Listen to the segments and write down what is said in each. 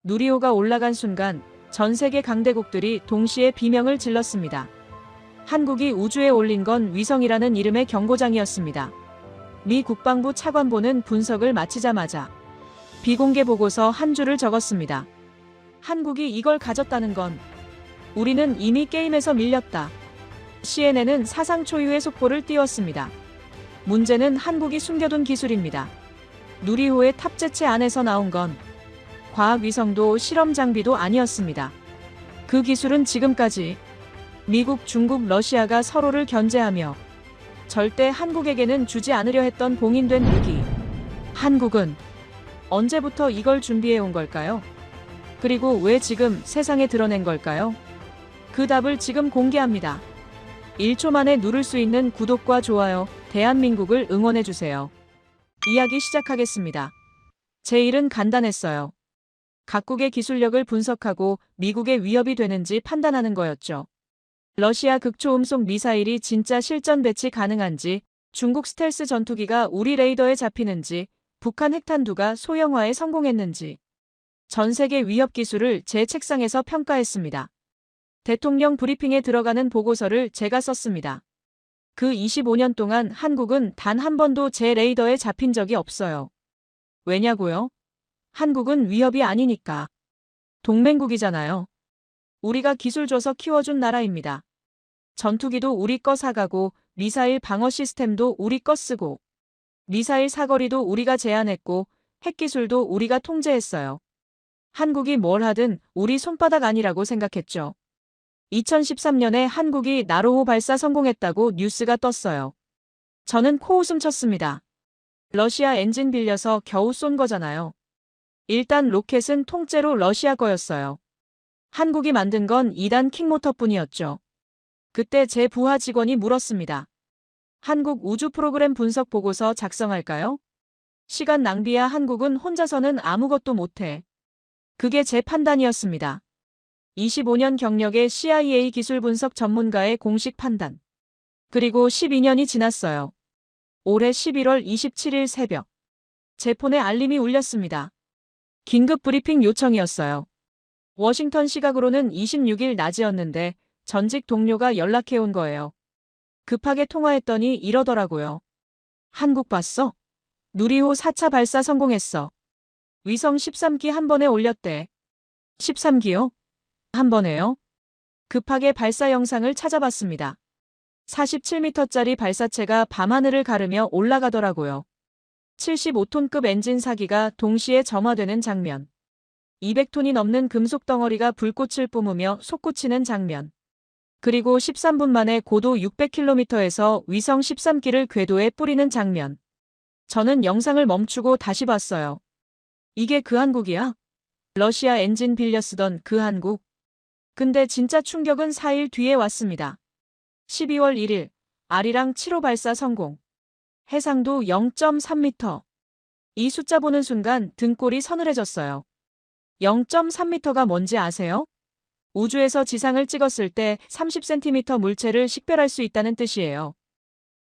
누리호가 올라간 순간 전 세계 강대국들이 동시에 비명을 질렀습니다. 한국이 우주에 올린 건 위성이라는 이름의 경고장이었습니다. 미 국방부 차관보는 분석을 마치자마자 비공개 보고서 한 줄을 적었습니다. 한국이 이걸 가졌다는 건 우리는 이미 게임에서 밀렸다. CNN은 사상 초유의 속보를 띄웠습니다. 문제는 한국이 숨겨둔 기술입니다. 누리호의 탑재체 안에서 나온 건 과학위성도 실험 장비도 아니었습니다. 그 기술은 지금까지 미국, 중국, 러시아가 서로를 견제하며 절대 한국에게는 주지 않으려 했던 봉인된 무기. 한국은 언제부터 이걸 준비해 온 걸까요? 그리고 왜 지금 세상에 드러낸 걸까요? 그 답을 지금 공개합니다. 1초 만에 누를 수 있는 구독과 좋아요, 대한민국을 응원해주세요. 이야기 시작하겠습니다. 제 일은 간단했어요. 각국의 기술력을 분석하고 미국의 위협이 되는지 판단하는 거였죠. 러시아 극초음속 미사일이 진짜 실전 배치 가능한지, 중국 스텔스 전투기가 우리 레이더에 잡히는지, 북한 핵탄두가 소형화에 성공했는지 전 세계 위협 기술을 제 책상에서 평가했습니다. 대통령 브리핑에 들어가는 보고서를 제가 썼습니다. 그 25년 동안 한국은 단 한 번도 제 레이더에 잡힌 적이 없어요. 왜냐고요? 한국은 위협이 아니니까. 동맹국이잖아요. 우리가 기술 줘서 키워준 나라입니다. 전투기도 우리 거 사가고 미사일 방어 시스템도 우리 거 쓰고 미사일 사거리도 우리가 제한했고 핵기술도 우리가 통제했어요. 한국이 뭘 하든 우리 손바닥 아니라고 생각했죠. 2013년에 한국이 나로호 발사 성공했다고 뉴스가 떴어요. 저는 코웃음 쳤습니다. 러시아 엔진 빌려서 겨우 쏜 거잖아요. 일단 로켓은 통째로 러시아 거였어요. 한국이 만든 건 2단 킥모터뿐이었죠. 그때 제 부하 직원이 물었습니다. 한국 우주 프로그램 분석 보고서 작성할까요? 시간 낭비야. 한국은 혼자서는 아무것도 못해. 그게 제 판단이었습니다. 25년 경력의 CIA 기술 분석 전문가의 공식 판단. 그리고 12년이 지났어요. 올해 11월 27일 새벽. 제 폰에 알림이 울렸습니다. 긴급 브리핑 요청이었어요. 워싱턴 시각으로는 26일 낮이었는데 전직 동료가 연락해온 거예요. 급하게 통화했더니 이러더라고요. 한국 봤어? 누리호 4차 발사 성공했어. 위성 13기 한 번에 올렸대. 13기요? 한 번에요? 급하게 발사 영상을 찾아봤습니다. 47m짜리 발사체가 밤하늘을 가르며 올라가더라고요. 75톤급 엔진 4기가 동시에 점화되는 장면. 200톤이 넘는 금속 덩어리가 불꽃을 뿜으며 솟구치는 장면. 그리고 13분 만에 고도 600km에서 위성 13기를 궤도에 뿌리는 장면. 저는 영상을 멈추고 다시 봤어요. 이게 그 한국이야? 러시아 엔진 빌려 쓰던 그 한국? 근데 진짜 충격은 4일 뒤에 왔습니다. 12월 1일, 아리랑 7호 발사 성공. 해상도 0.3m. 이 숫자 보는 순간 등골이 서늘해졌어요. 0.3m가 뭔지 아세요? 우주에서 지상을 찍었을 때 30cm 물체를 식별할 수 있다는 뜻이에요.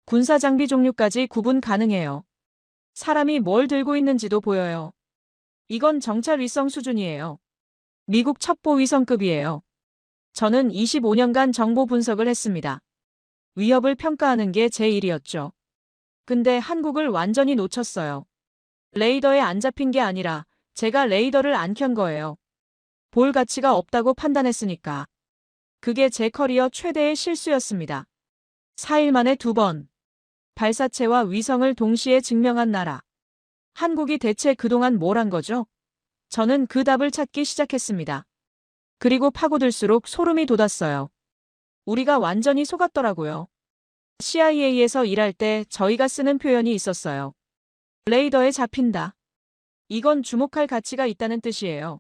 군사 장비 종류까지 구분 가능해요. 사람이 뭘 들고 있는지도 보여요. 이건 정찰 위성 수준이에요. 미국 첩보 위성급이에요. 저는 25년간 정보 분석을 했습니다. 위협을 평가하는 게 제 일이었죠. 근데 한국을 완전히 놓쳤어요. 레이더에 안 잡힌 게 아니라 제가 레이더를 안 켠 거예요. 볼 가치가 없다고 판단했으니까. 그게 제 커리어 최대의 실수였습니다. 4일 만에 2번. 발사체와 위성을 동시에 증명한 나라. 한국이 대체 그동안 뭘 한 거죠? 저는 그 답을 찾기 시작했습니다. 그리고 파고들수록 소름이 돋았어요. 우리가 완전히 속았더라고요. CIA에서 일할 때 저희가 쓰는 표현이 있었어요. 레이더에 잡힌다. 이건 주목할 가치가 있다는 뜻이에요.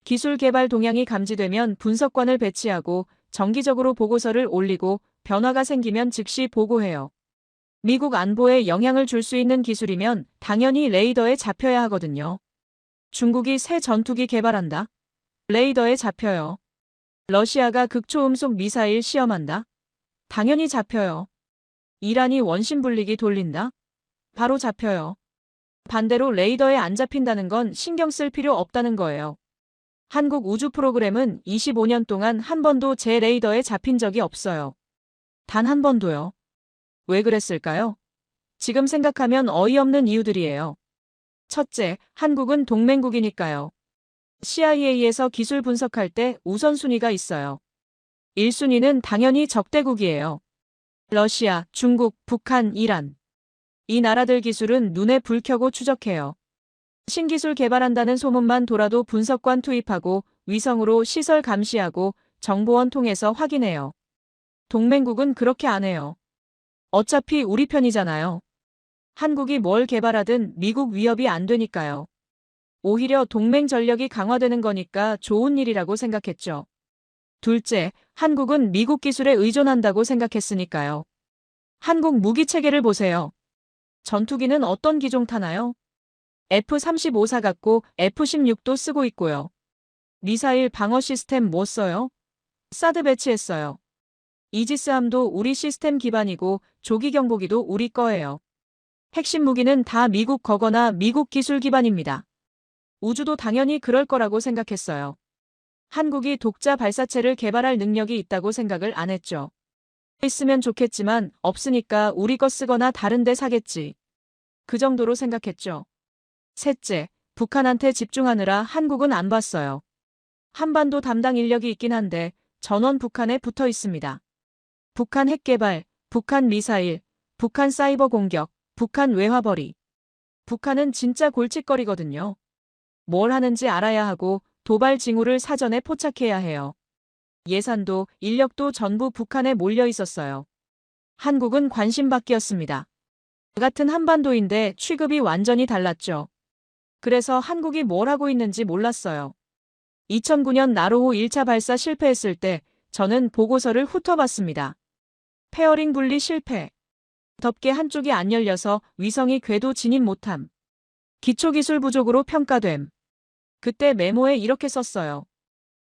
기술 개발 동향이 감지되면 분석관을 배치하고 정기적으로 보고서를 올리고 변화가 생기면 즉시 보고해요. 미국 안보에 영향을 줄 수 있는 기술이면 당연히 레이더에 잡혀야 하거든요. 중국이 새 전투기 개발한다? 레이더에 잡혀요. 러시아가 극초음속 미사일 시험한다? 당연히 잡혀요. 이란이 원심불리기 돌린다? 바로 잡혀요. 반대로 레이더에 안 잡힌다는 건 신경 쓸 필요 없다는 거예요. 한국 우주 프로그램은 25년 동안 한 번도 제 레이더에 잡힌 적이 없어요. 단 한 번도요. 왜 그랬을까요? 지금 생각하면 어이없는 이유들이에요. 첫째, 한국은 동맹국이니까요. CIA에서 기술 분석할 때 우선순위가 있어요. 1순위는 당연히 적대국이에요. 러시아, 중국, 북한, 이란. 이 나라들 기술은 눈에 불 켜고 추적해요. 신기술 개발한다는 소문만 돌아도 분석관 투입하고 위성으로 시설 감시하고 정보원 통해서 확인해요. 동맹국은 그렇게 안 해요. 어차피 우리 편이잖아요. 한국이 뭘 개발하든 미국 위협이 안 되니까요. 오히려 동맹 전력이 강화되는 거니까 좋은 일이라고 생각했죠. 둘째, 한국은 미국 기술에 의존한다고 생각했으니까요. 한국 무기 체계를 보세요. 전투기는 어떤 기종 타나요? F-35사 같고 F-16도 쓰고 있고요. 미사일 방어 시스템 뭐 써요? 사드 배치했어요. 이지스함도 우리 시스템 기반이고 조기 경보기도 우리 거예요. 핵심 무기는 다 미국 거거나 미국 기술 기반입니다. 우주도 당연히 그럴 거라고 생각했어요. 한국이 독자 발사체를 개발할 능력이 있다고 생각을 안 했죠. 있으면 좋겠지만 없으니까 우리 거 쓰거나 다른 데 사겠지. 그 정도로 생각했죠. 셋째, 북한한테 집중하느라 한국은 안 봤어요. 한반도 담당 인력이 있긴 한데 전원 북한에 붙어 있습니다. 북한 핵 개발, 북한 미사일, 북한 사이버 공격, 북한 외화벌이. 북한은 진짜 골칫거리거든요. 뭘 하는지 알아야 하고 도발 징후를 사전에 포착해야 해요. 예산도 인력도 전부 북한에 몰려 있었어요. 한국은 관심밖이었습니다. 같은 한반도인데 취급이 완전히 달랐죠. 그래서 한국이 뭘 하고 있는지 몰랐어요. 2009년 나로호 1차 발사 실패했을 때 저는 보고서를 훑어봤습니다. 페어링 분리 실패. 덮개 한쪽이 안 열려서 위성이 궤도 진입 못함. 기초기술 부족으로 평가됨. 그때 메모에 이렇게 썼어요.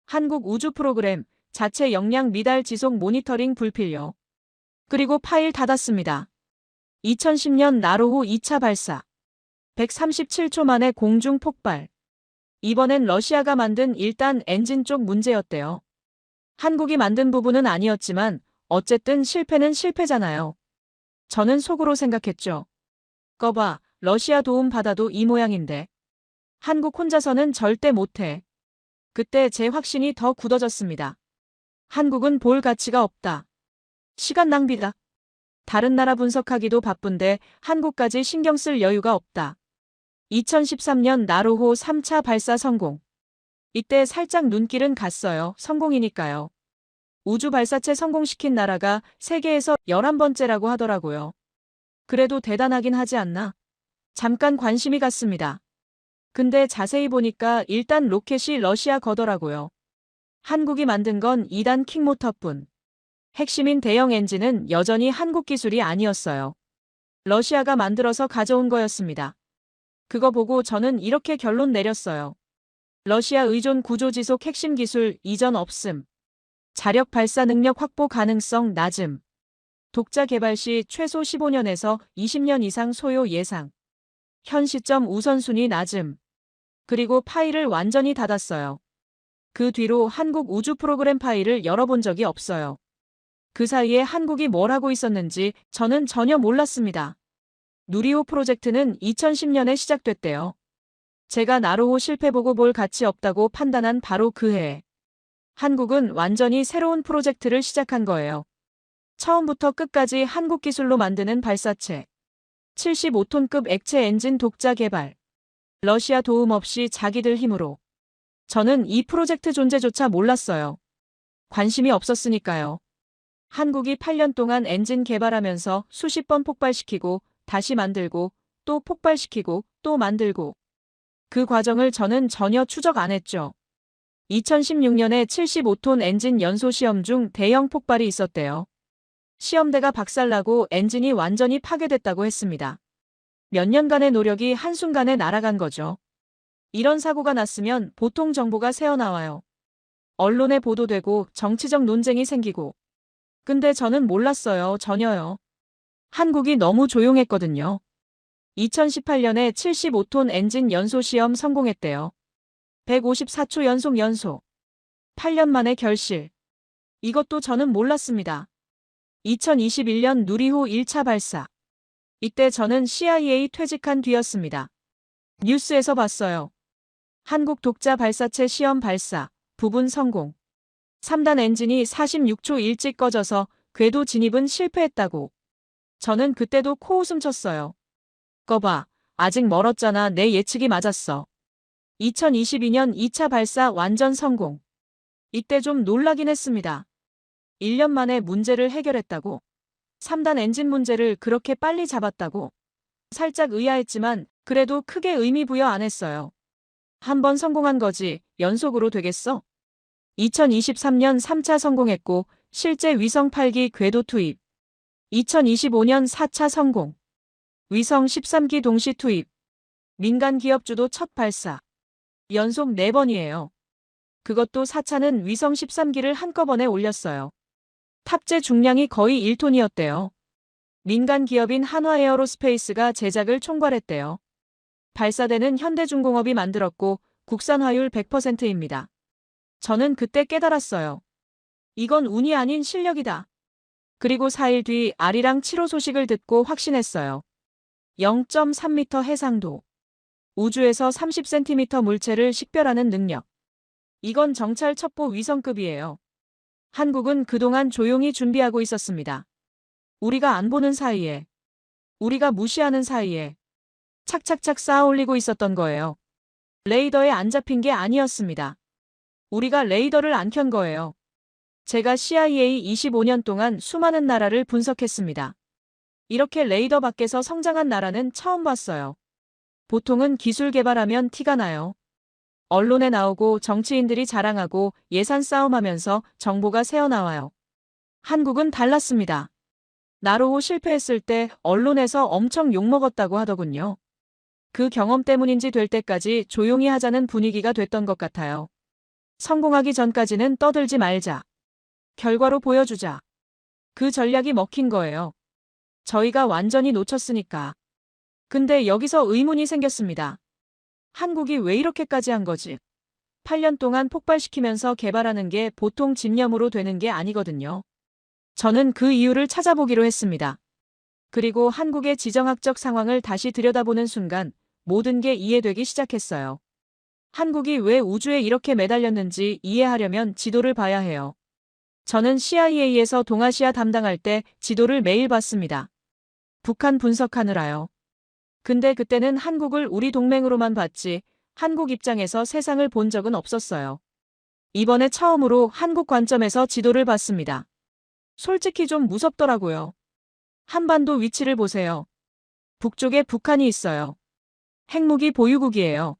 한국 우주 프로그램 자체 역량 미달 지속 모니터링 불필요. 그리고 파일 닫았습니다. 2010년 나로호 2차 발사. 137초 만에 공중 폭발. 이번엔 러시아가 만든 1단 엔진 쪽 문제였대요. 한국이 만든 부분은 아니었지만 어쨌든 실패는 실패잖아요. 저는 속으로 생각했죠. 꺼봐, 러시아 도움 받아도 이 모양인데. 한국 혼자서는 절대 못해. 그때 제 확신이 더 굳어졌습니다. 한국은 볼 가치가 없다. 시간 낭비다. 다른 나라 분석하기도 바쁜데 한국까지 신경 쓸 여유가 없다. 2013년 나로호 3차 발사 성공. 이때 살짝 눈길은 갔어요. 성공이니까요. 우주 발사체 성공시킨 나라가 세계에서 11번째라고 하더라고요. 그래도 대단하긴 하지 않나? 잠깐 관심이 갔습니다. 근데 자세히 보니까 일단 로켓이 러시아 거더라고요. 한국이 만든 건 2단 킥모터뿐. 핵심인 대형 엔진은 여전히 한국 기술이 아니었어요. 러시아가 만들어서 가져온 거였습니다. 그거 보고 저는 이렇게 결론 내렸어요. 러시아 의존 구조 지속 핵심 기술 이전 없음. 자력 발사 능력 확보 가능성 낮음. 독자 개발 시 최소 15년에서 20년 이상 소요 예상. 현 시점 우선순위 낮음. 그리고 파일을 완전히 닫았어요. 그 뒤로 한국 우주 프로그램 파일을 열어본 적이 없어요. 그 사이에 한국이 뭘 하고 있었는지 저는 전혀 몰랐습니다. 누리호 프로젝트는 2010년에 시작됐대요. 제가 나로호 실패 보고 볼 가치 없다고 판단한 바로 그 해. 한국은 완전히 새로운 프로젝트를 시작한 거예요. 처음부터 끝까지 한국 기술로 만드는 발사체. 75톤급 액체 엔진 독자 개발. 러시아 도움 없이 자기들 힘으로. 저는 이 프로젝트 존재조차 몰랐어요. 관심이 없었으니까요. 한국이 8년 동안 엔진 개발하면서 수십 번 폭발시키고 다시 만들고 또 폭발시키고 또 만들고. 그 과정을 저는 전혀 추적 안 했죠. 2016년에 75톤 엔진 연소 시험 중 대형 폭발이 있었대요. 시험대가 박살나고 엔진이 완전히 파괴됐다고 했습니다. 몇 년간의 노력이 한순간에 날아간 거죠. 이런 사고가 났으면 보통 정보가 새어나와요. 언론에 보도되고 정치적 논쟁이 생기고. 근데 저는 몰랐어요. 전혀요. 한국이 너무 조용했거든요. 2018년에 75톤 엔진 연소 시험 성공했대요. 154초 연속. 8년 만에 결실. 이것도 저는 몰랐습니다. 2021년 누리호 1차 발사. 이때 저는 CIA 퇴직한 뒤였습니다. 뉴스에서 봤어요. 한국 독자 발사체 시험 발사, 부분 성공. 3단 엔진이 46초 일찍 꺼져서 궤도 진입은 실패했다고. 저는 그때도 코웃음 쳤어요. 거봐, 아직 멀었잖아. 내 예측이 맞았어. 2022년 2차 발사 완전 성공. 이때 좀 놀라긴 했습니다. 1년 만에 문제를 해결했다고. 3단 엔진 문제를 그렇게 빨리 잡았다고. 살짝 의아했지만 그래도 크게 의미 부여 안 했어요. 한 번 성공한 거지 연속으로 되겠어? 2023년 3차 성공했고 실제 위성 8기 궤도 투입. 2025년 4차 성공. 위성 13기 동시 투입. 민간 기업주도 첫 발사. 연속 4번이에요. 그것도 4차는 위성 13기를 한꺼번에 올렸어요. 탑재 중량이 거의 1톤이었대요. 민간 기업인 한화에어로스페이스가 제작을 총괄했대요. 발사대는 현대중공업이 만들었고 국산 화율 100%입니다. 저는 그때 깨달았어요. 이건 운이 아닌 실력이다. 그리고 4일 뒤 아리랑 7호 소식을 듣고 확신했어요. 0.3m 해상도. 우주에서 30cm 물체를 식별하는 능력. 이건 정찰 첩보 위성급이에요. 한국은 그동안 조용히 준비하고 있었습니다. 우리가 안 보는 사이에, 우리가 무시하는 사이에 착착착 쌓아 올리고 있었던 거예요. 레이더에 안 잡힌 게 아니었습니다. 우리가 레이더를 안 켠 거예요. 제가 CIA 25년 동안 수많은 나라를 분석했습니다. 이렇게 레이더 밖에서 성장한 나라는 처음 봤어요. 보통은 기술 개발하면 티가 나요. 언론에 나오고 정치인들이 자랑하고 예산 싸움하면서 정보가 새어나와요. 한국은 달랐습니다. 나로호 실패했을 때 언론에서 엄청 욕먹었다고 하더군요. 그 경험 때문인지 될 때까지 조용히 하자는 분위기가 됐던 것 같아요. 성공하기 전까지는 떠들지 말자. 결과로 보여주자. 그 전략이 먹힌 거예요. 저희가 완전히 놓쳤으니까. 근데 여기서 의문이 생겼습니다. 한국이 왜 이렇게까지 한 거지? 8년 동안 폭발시키면서 개발하는 게 보통 집념으로 되는 게 아니거든요. 저는 그 이유를 찾아보기로 했습니다. 그리고 한국의 지정학적 상황을 다시 들여다보는 순간 모든 게 이해되기 시작했어요. 한국이 왜 우주에 이렇게 매달렸는지 이해하려면 지도를 봐야 해요. 저는 CIA에서 동아시아 담당할 때 지도를 매일 봤습니다. 북한 분석하느라요. 근데 그때는 한국을 우리 동맹으로만 봤지 한국 입장에서 세상을 본 적은 없었어요. 이번에 처음으로 한국 관점에서 지도를 봤습니다. 솔직히 좀 무섭더라고요. 한반도 위치를 보세요. 북쪽에 북한이 있어요. 핵무기 보유국이에요.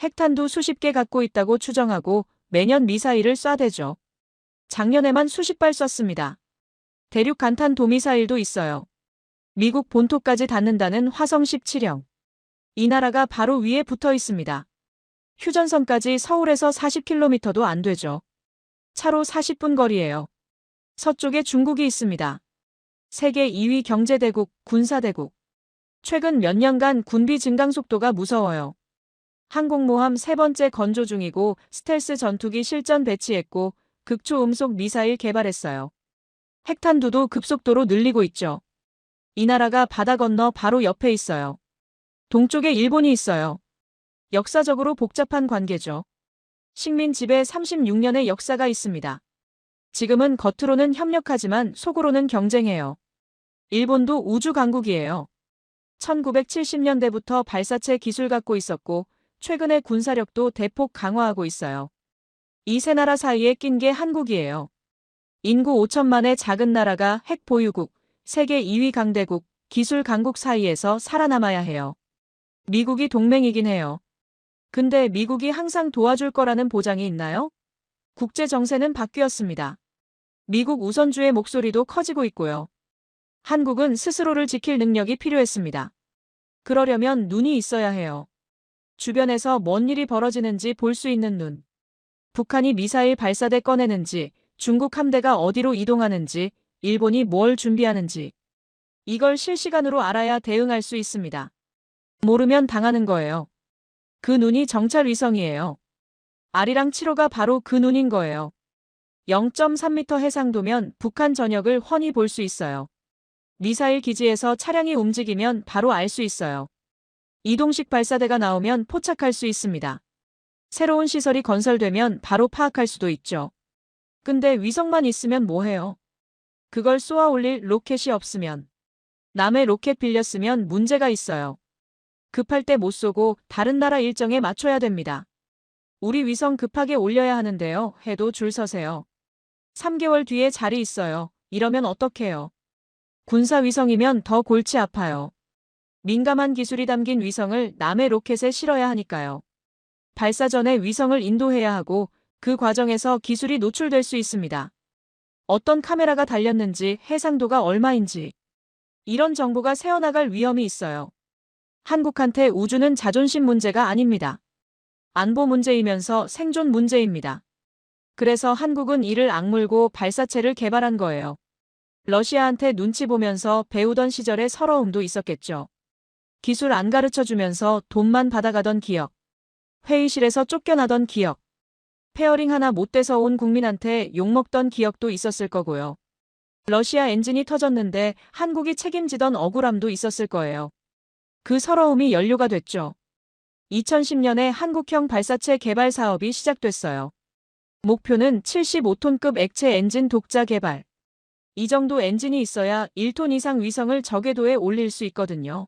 핵탄두 수십 개 갖고 있다고 추정하고 매년 미사일을 쏴대죠. 작년에만 수십 발 쐈습니다. 대륙 간탄 도미사일도 있어요. 미국 본토까지 닿는다는 화성 17형. 이 나라가 바로 위에 붙어 있습니다. 휴전선까지 서울에서 40km도 안 되죠. 차로 40분 거리예요. 서쪽에 중국이 있습니다. 세계 2위 경제대국, 군사대국. 최근 몇 년간 군비 증강 속도가 무서워요. 항공모함 3번째 건조 중이고 스텔스 전투기 실전 배치했고 극초음속 미사일 개발했어요. 핵탄두도 급속도로 늘리고 있죠. 이 나라가 바다 건너 바로 옆에 있어요. 동쪽에 일본이 있어요. 역사적으로 복잡한 관계죠. 식민 지배 36년의 역사가 있습니다. 지금은 겉으로는 협력하지만 속으로는 경쟁해요. 일본도 우주 강국이에요. 1970년대부터 발사체 기술 갖고 있었고 최근에 군사력도 대폭 강화하고 있어요. 이 세 나라 사이에 낀 게 한국이에요. 인구 5천만의 작은 나라가 핵 보유국, 세계 2위 강대국, 기술 강국 사이에서 살아남아야 해요. 미국이 동맹이긴 해요. 근데 미국이 항상 도와줄 거라는 보장이 있나요? 국제 정세는 바뀌었습니다. 미국 우선주의 목소리도 커지고 있고요. 한국은 스스로를 지킬 능력이 필요했습니다. 그러려면 눈이 있어야 해요. 주변에서 뭔 일이 벌어지는지 볼 수 있는 눈. 북한이 미사일 발사대 꺼내는지, 중국 함대가 어디로 이동하는지, 일본이 뭘 준비하는지. 이걸 실시간으로 알아야 대응할 수 있습니다. 모르면 당하는 거예요. 그 눈이 정찰 위성이에요. 아리랑 7호가 바로 그 눈인 거예요. 0.3m 해상도면 북한 전역을 훤히 볼 수 있어요. 미사일 기지에서 차량이 움직이면 바로 알 수 있어요. 이동식 발사대가 나오면 포착할 수 있습니다. 새로운 시설이 건설되면 바로 파악할 수도 있죠. 근데 위성만 있으면 뭐해요? 그걸 쏘아 올릴 로켓이 없으면. 남의 로켓 빌렸으면 문제가 있어요. 급할 때 못 쏘고 다른 나라 일정에 맞춰야 됩니다. 우리 위성 급하게 올려야 하는데요. 해도 줄 서세요. 3개월 뒤에 자리 있어요. 이러면 어떡해요? 군사위성이면 더 골치 아파요. 민감한 기술이 담긴 위성을 남의 로켓에 실어야 하니까요. 발사 전에 위성을 인도해야 하고 그 과정에서 기술이 노출될 수 있습니다. 어떤 카메라가 달렸는지, 해상도가 얼마인지 이런 정보가 새어나갈 위험이 있어요. 한국한테 우주는 자존심 문제가 아닙니다. 안보 문제이면서 생존 문제입니다. 그래서 한국은 이를 악물고 발사체를 개발한 거예요. 러시아한테 눈치 보면서 배우던 시절의 서러움도 있었겠죠. 기술 안 가르쳐주면서 돈만 받아가던 기억. 회의실에서 쫓겨나던 기억. 페어링 하나 못 돼서 온 국민한테 욕먹던 기억도 있었을 거고요. 러시아 엔진이 터졌는데 한국이 책임지던 억울함도 있었을 거예요. 그 서러움이 연료가 됐죠. 2010년에 한국형 발사체 개발 사업이 시작됐어요. 목표는 75톤급 액체 엔진 독자 개발. 이 정도 엔진이 있어야 1톤 이상 위성을 저궤도에 올릴 수 있거든요.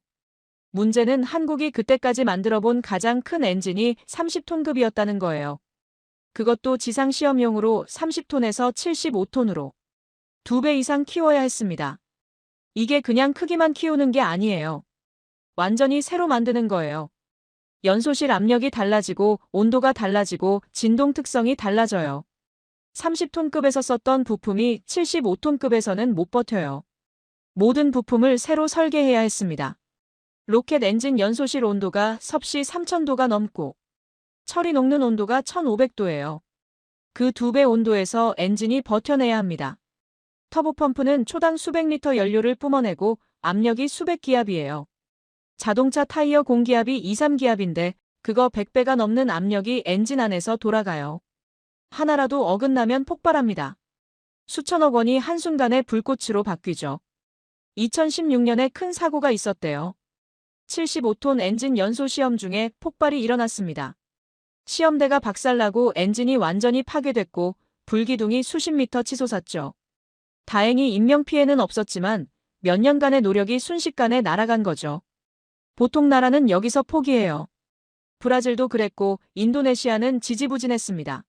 문제는 한국이 그때까지 만들어본 가장 큰 엔진이 30톤급이었다는 거예요. 그것도 지상 시험용으로 30톤에서 75톤으로 2배 이상 키워야 했습니다. 이게 그냥 크기만 키우는 게 아니에요. 완전히 새로 만드는 거예요. 연소실 압력이 달라지고 온도가 달라지고 진동 특성이 달라져요. 30톤급에서 썼던 부품이 75톤급에서는 못 버텨요. 모든 부품을 새로 설계해야 했습니다. 로켓 엔진 연소실 온도가 섭씨 3000도가 넘고 철이 녹는 온도가 1500도예요. 그 2배 온도에서 엔진이 버텨내야 합니다. 터보펌프는 초당 수백 리터 연료를 뿜어내고 압력이 수백 기압이에요. 자동차 타이어 공기압이 2, 3기압인데 그거 100배가 넘는 압력이 엔진 안에서 돌아가요. 하나라도 어긋나면 폭발합니다. 수천억 원이 한순간에 불꽃으로 바뀌죠. 2016년에 큰 사고가 있었대요. 75톤 엔진 연소 시험 중에 폭발이 일어났습니다. 시험대가 박살나고 엔진이 완전히 파괴됐고 불기둥이 수십 미터 치솟았죠. 다행히 인명피해는 없었지만 몇 년간의 노력이 순식간에 날아간 거죠. 보통 나라는 여기서 포기해요. 브라질도 그랬고 인도네시아는 지지부진했습니다.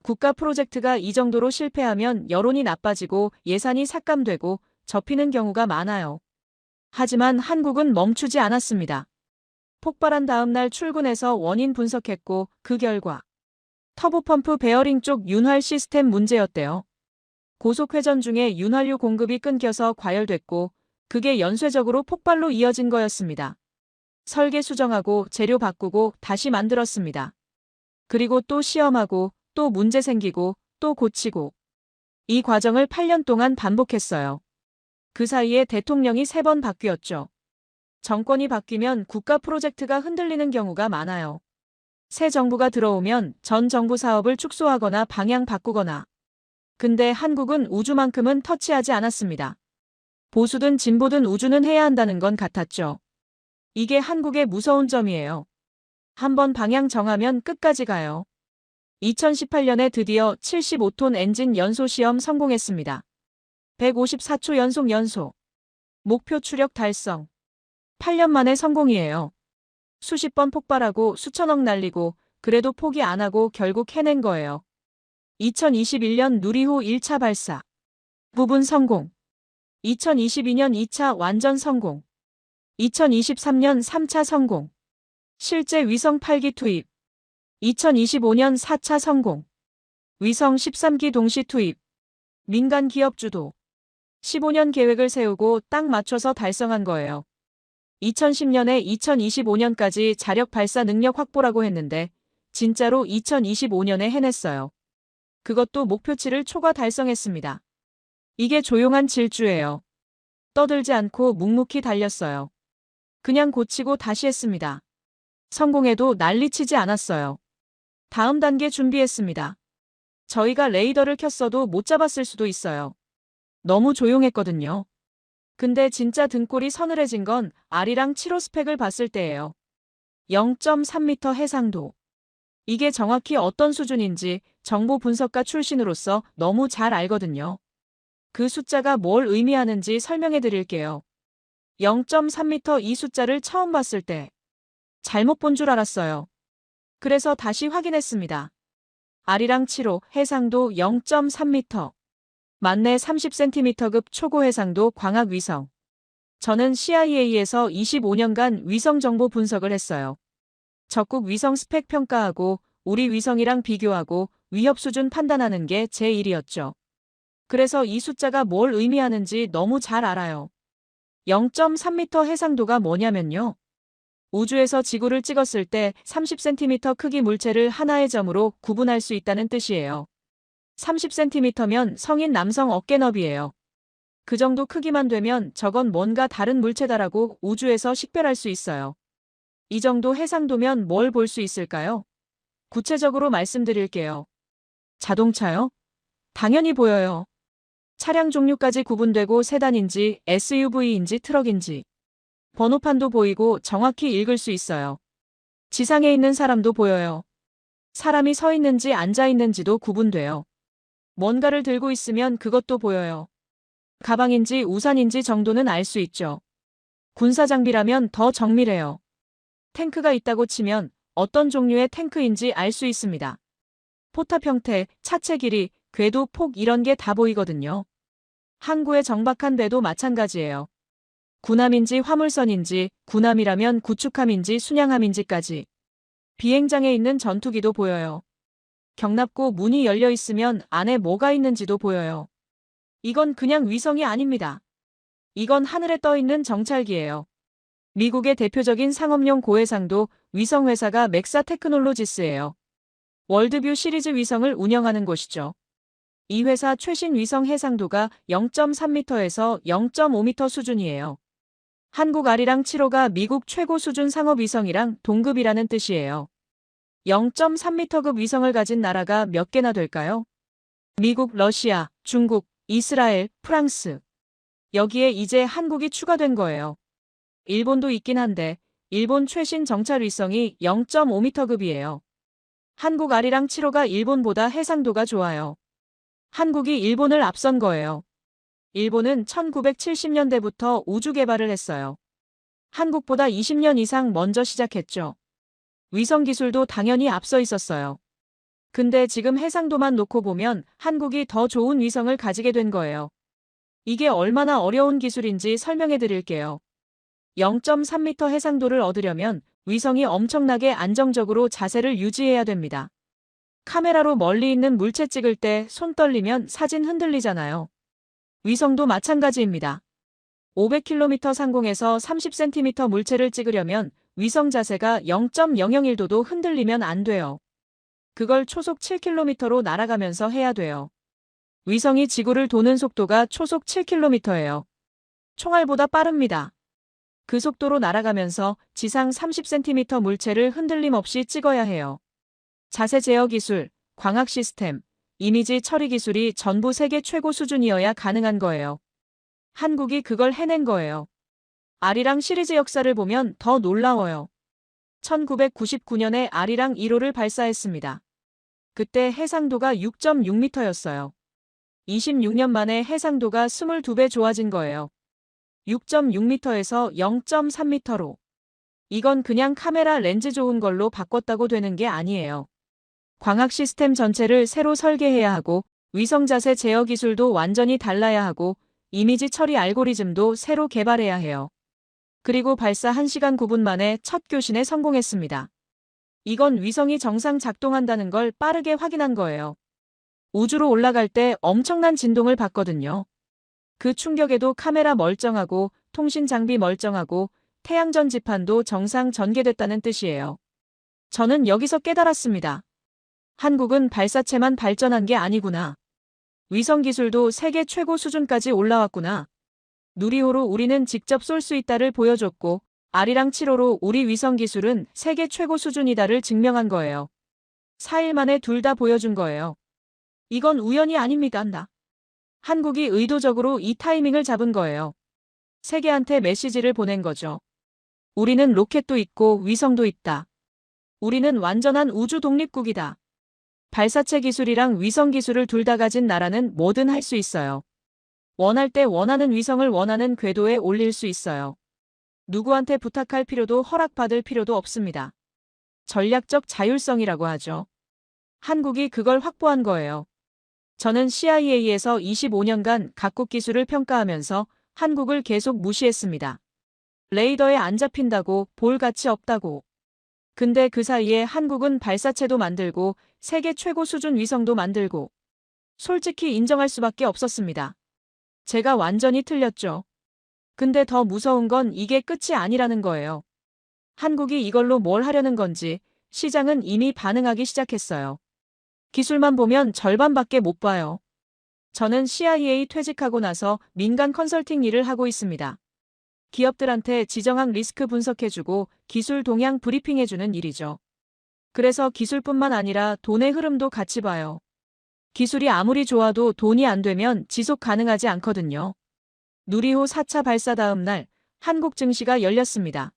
국가 프로젝트가 이 정도로 실패하면 여론이 나빠지고 예산이 삭감되고 접히는 경우가 많아요. 하지만 한국은 멈추지 않았습니다. 폭발한 다음 날 출근해서 원인 분석했고 그 결과 터보펌프 베어링 쪽 윤활 시스템 문제였대요. 고속회전 중에 윤활유 공급이 끊겨서 과열됐고 그게 연쇄적으로 폭발로 이어진 거였습니다. 설계 수정하고 재료 바꾸고 다시 만들었습니다. 그리고 또 시험하고 또 문제 생기고 또 고치고 이 과정을 8년 동안 반복했어요. 그 사이에 대통령이 3번 바뀌었죠. 정권이 바뀌면 국가 프로젝트가 흔들리는 경우가 많아요. 새 정부가 들어오면 전 정부 사업을 축소하거나 방향 바꾸거나. 근데 한국은 우주만큼은 터치하지 않았습니다. 보수든 진보든 우주는 해야 한다는 건 같았죠. 이게 한국의 무서운 점이에요. 한번 방향 정하면 끝까지 가요. 2018년에 드디어 75톤 엔진 연소 시험 성공했습니다. 154초 연속. 목표 추력 달성. 8년 만에 성공이에요. 수십 번 폭발하고 수천억 날리고 그래도 포기 안 하고 결국 해낸 거예요. 2021년 누리호 1차 발사. 부분 성공. 2022년 2차 완전 성공. 2023년 3차 성공. 실제 위성 8기 투입. 2025년 4차 성공. 위성 13기 동시 투입. 민간 기업 주도. 15년 계획을 세우고 딱 맞춰서 달성한 거예요. 2010년에 2025년까지 자력 발사 능력 확보라고 했는데 진짜로 2025년에 해냈어요. 그것도 목표치를 초과 달성했습니다. 이게 조용한 질주예요. 떠들지 않고 묵묵히 달렸어요. 그냥 고치고 다시 했습니다. 성공해도 난리치지 않았어요. 다음 단계 준비했습니다. 저희가 레이더를 켰어도 못 잡았을 수도 있어요. 너무 조용했거든요. 근데 진짜 등골이 서늘해진 건 아리랑 7호 스펙을 봤을 때예요. 0.3m 해상도. 이게 정확히 어떤 수준인지 정보 분석가 출신으로서 너무 잘 알거든요. 그 숫자가 뭘 의미하는지 설명해 드릴게요. 0.3m 이 숫자를 처음 봤을 때 잘못 본 줄 알았어요. 그래서 다시 확인했습니다. 아리랑 7호 해상도 0.3m. 만내 30cm급 초고 해상도 광학 위성. 저는 CIA에서 25년간 위성 정보 분석을 했어요. 적국 위성 스펙 평가하고 우리 위성이랑 비교하고 위협 수준 판단하는 게 제 일이었죠. 그래서 이 숫자가 뭘 의미하는지 너무 잘 알아요. 0.3m 해상도가 뭐냐면요. 우주에서 지구를 찍었을 때 30cm 크기 물체를 하나의 점으로 구분할 수 있다는 뜻이에요. 30cm면 성인 남성 어깨 너비예요. 그 정도 크기만 되면 저건 뭔가 다른 물체다라고 우주에서 식별할 수 있어요. 이 정도 해상도면 뭘 볼 수 있을까요? 구체적으로 말씀드릴게요. 자동차요? 당연히 보여요. 차량 종류까지 구분되고 세단인지 SUV인지 트럭인지. 번호판도 보이고 정확히 읽을 수 있어요. 지상에 있는 사람도 보여요. 사람이 서 있는지 앉아 있는지도 구분돼요. 뭔가를 들고 있으면 그것도 보여요. 가방인지 우산인지 정도는 알 수 있죠. 군사 장비라면 더 정밀해요. 탱크가 있다고 치면 어떤 종류의 탱크인지 알 수 있습니다. 포탑 형태, 차체 길이, 궤도, 폭 이런 게 다 보이거든요. 항구의 정박한 배도 마찬가지예요. 군함인지 화물선인지, 군함이라면 구축함인지 순양함인지까지. 비행장에 있는 전투기도 보여요. 경납고 문이 열려 있으면 안에 뭐가 있는지도 보여요. 이건 그냥 위성이 아닙니다. 이건 하늘에 떠 있는 정찰기예요. 미국의 대표적인 상업용 고해상도 위성회사가 맥사 테크놀로지스예요. 월드뷰 시리즈 위성을 운영하는 곳이죠. 이 회사 최신 위성 해상도가 0.3m에서 0.5m 수준이에요. 한국 아리랑 7호가 미국 최고 수준 상업 위성이랑 동급이라는 뜻이에요. 0.3m급 위성을 가진 나라가 몇 개나 될까요? 미국, 러시아, 중국, 이스라엘, 프랑스. 여기에 이제 한국이 추가된 거예요. 일본도 있긴 한데 일본 최신 정찰 위성이 0.5m급이에요. 한국 아리랑 7호가 일본보다 해상도가 좋아요. 한국이 일본을 앞선 거예요. 일본은 1970년대부터 우주 개발을 했어요. 한국보다 20년 이상 먼저 시작했죠. 위성 기술도 당연히 앞서 있었어요. 근데 지금 해상도만 놓고 보면 한국이 더 좋은 위성을 가지게 된 거예요. 이게 얼마나 어려운 기술인지 설명해 드릴게요. 0.3m 해상도를 얻으려면 위성이 엄청나게 안정적으로 자세를 유지해야 됩니다. 카메라로 멀리 있는 물체 찍을 때 손 떨리면 사진 흔들리잖아요. 위성도 마찬가지입니다. 500km 상공에서 30cm 물체를 찍으려면 위성 자세가 0.001도도 흔들리면 안 돼요. 그걸 초속 7km로 날아가면서 해야 돼요. 위성이 지구를 도는 속도가 초속 7km예요. 총알보다 빠릅니다. 그 속도로 날아가면서 지상 30cm 물체를 흔들림 없이 찍어야 해요. 자세 제어 기술, 광학 시스템, 이미지 처리 기술이 전부 세계 최고 수준이어야 가능한 거예요. 한국이 그걸 해낸 거예요. 아리랑 시리즈 역사를 보면 더 놀라워요. 1999년에 아리랑 1호를 발사했습니다. 그때 해상도가 6.6m였어요. 26년 만에 해상도가 22배 좋아진 거예요. 6.6m에서 0.3m로. 이건 그냥 카메라 렌즈 좋은 걸로 바꿨다고 되는 게 아니에요. 광학 시스템 전체를 새로 설계해야 하고 위성 자세 제어 기술도 완전히 달라야 하고 이미지 처리 알고리즘도 새로 개발해야 해요. 그리고 발사 1시간 9분 만에 첫 교신에 성공했습니다. 이건 위성이 정상 작동한다는 걸 빠르게 확인한 거예요. 우주로 올라갈 때 엄청난 진동을 받거든요. 그 충격에도 카메라 멀쩡하고 통신 장비 멀쩡하고 태양전 지판도 정상 전개됐다는 뜻이에요. 저는 여기서 깨달았습니다. 한국은 발사체만 발전한 게 아니구나. 위성 기술도 세계 최고 수준까지 올라왔구나. 누리호로 우리는 직접 쏠 수 있다를 보여줬고 아리랑 7호로 우리 위성 기술은 세계 최고 수준이다를 증명한 거예요. 4일 만에 둘 다 보여준 거예요. 이건 우연이 아닙니다. 한국이 의도적으로 이 타이밍을 잡은 거예요. 세계한테 메시지를 보낸 거죠. 우리는 로켓도 있고 위성도 있다. 우리는 완전한 우주 독립국이다. 발사체 기술이랑 위성 기술을 둘 다 가진 나라는 뭐든 할 수 있어요. 원할 때 원하는 위성을 원하는 궤도에 올릴 수 있어요. 누구한테 부탁할 필요도 허락받을 필요도 없습니다. 전략적 자율성이라고 하죠. 한국이 그걸 확보한 거예요. 저는 CIA에서 25년간 각국 기술을 평가하면서 한국을 계속 무시했습니다. 레이더에 안 잡힌다고, 볼 가치 없다고. 근데 그 사이에 한국은 발사체도 만들고 세계 최고 수준 위성도 만들고 솔직히 인정할 수밖에 없었습니다. 제가 완전히 틀렸죠. 근데 더 무서운 건 이게 끝이 아니라는 거예요. 한국이 이걸로 뭘 하려는 건지 시장은 이미 반응하기 시작했어요. 기술만 보면 절반밖에 못 봐요. 저는 CIA 퇴직하고 나서 민간 컨설팅 일을 하고 있습니다. 기업들한테 지정학 리스크 분석해주고 기술 동향 브리핑해주는 일이죠. 그래서 기술뿐만 아니라 돈의 흐름도 같이 봐요. 기술이 아무리 좋아도 돈이 안 되면 지속 가능하지 않거든요. 누리호 4차 발사 다음 날 한국 증시가 열렸습니다.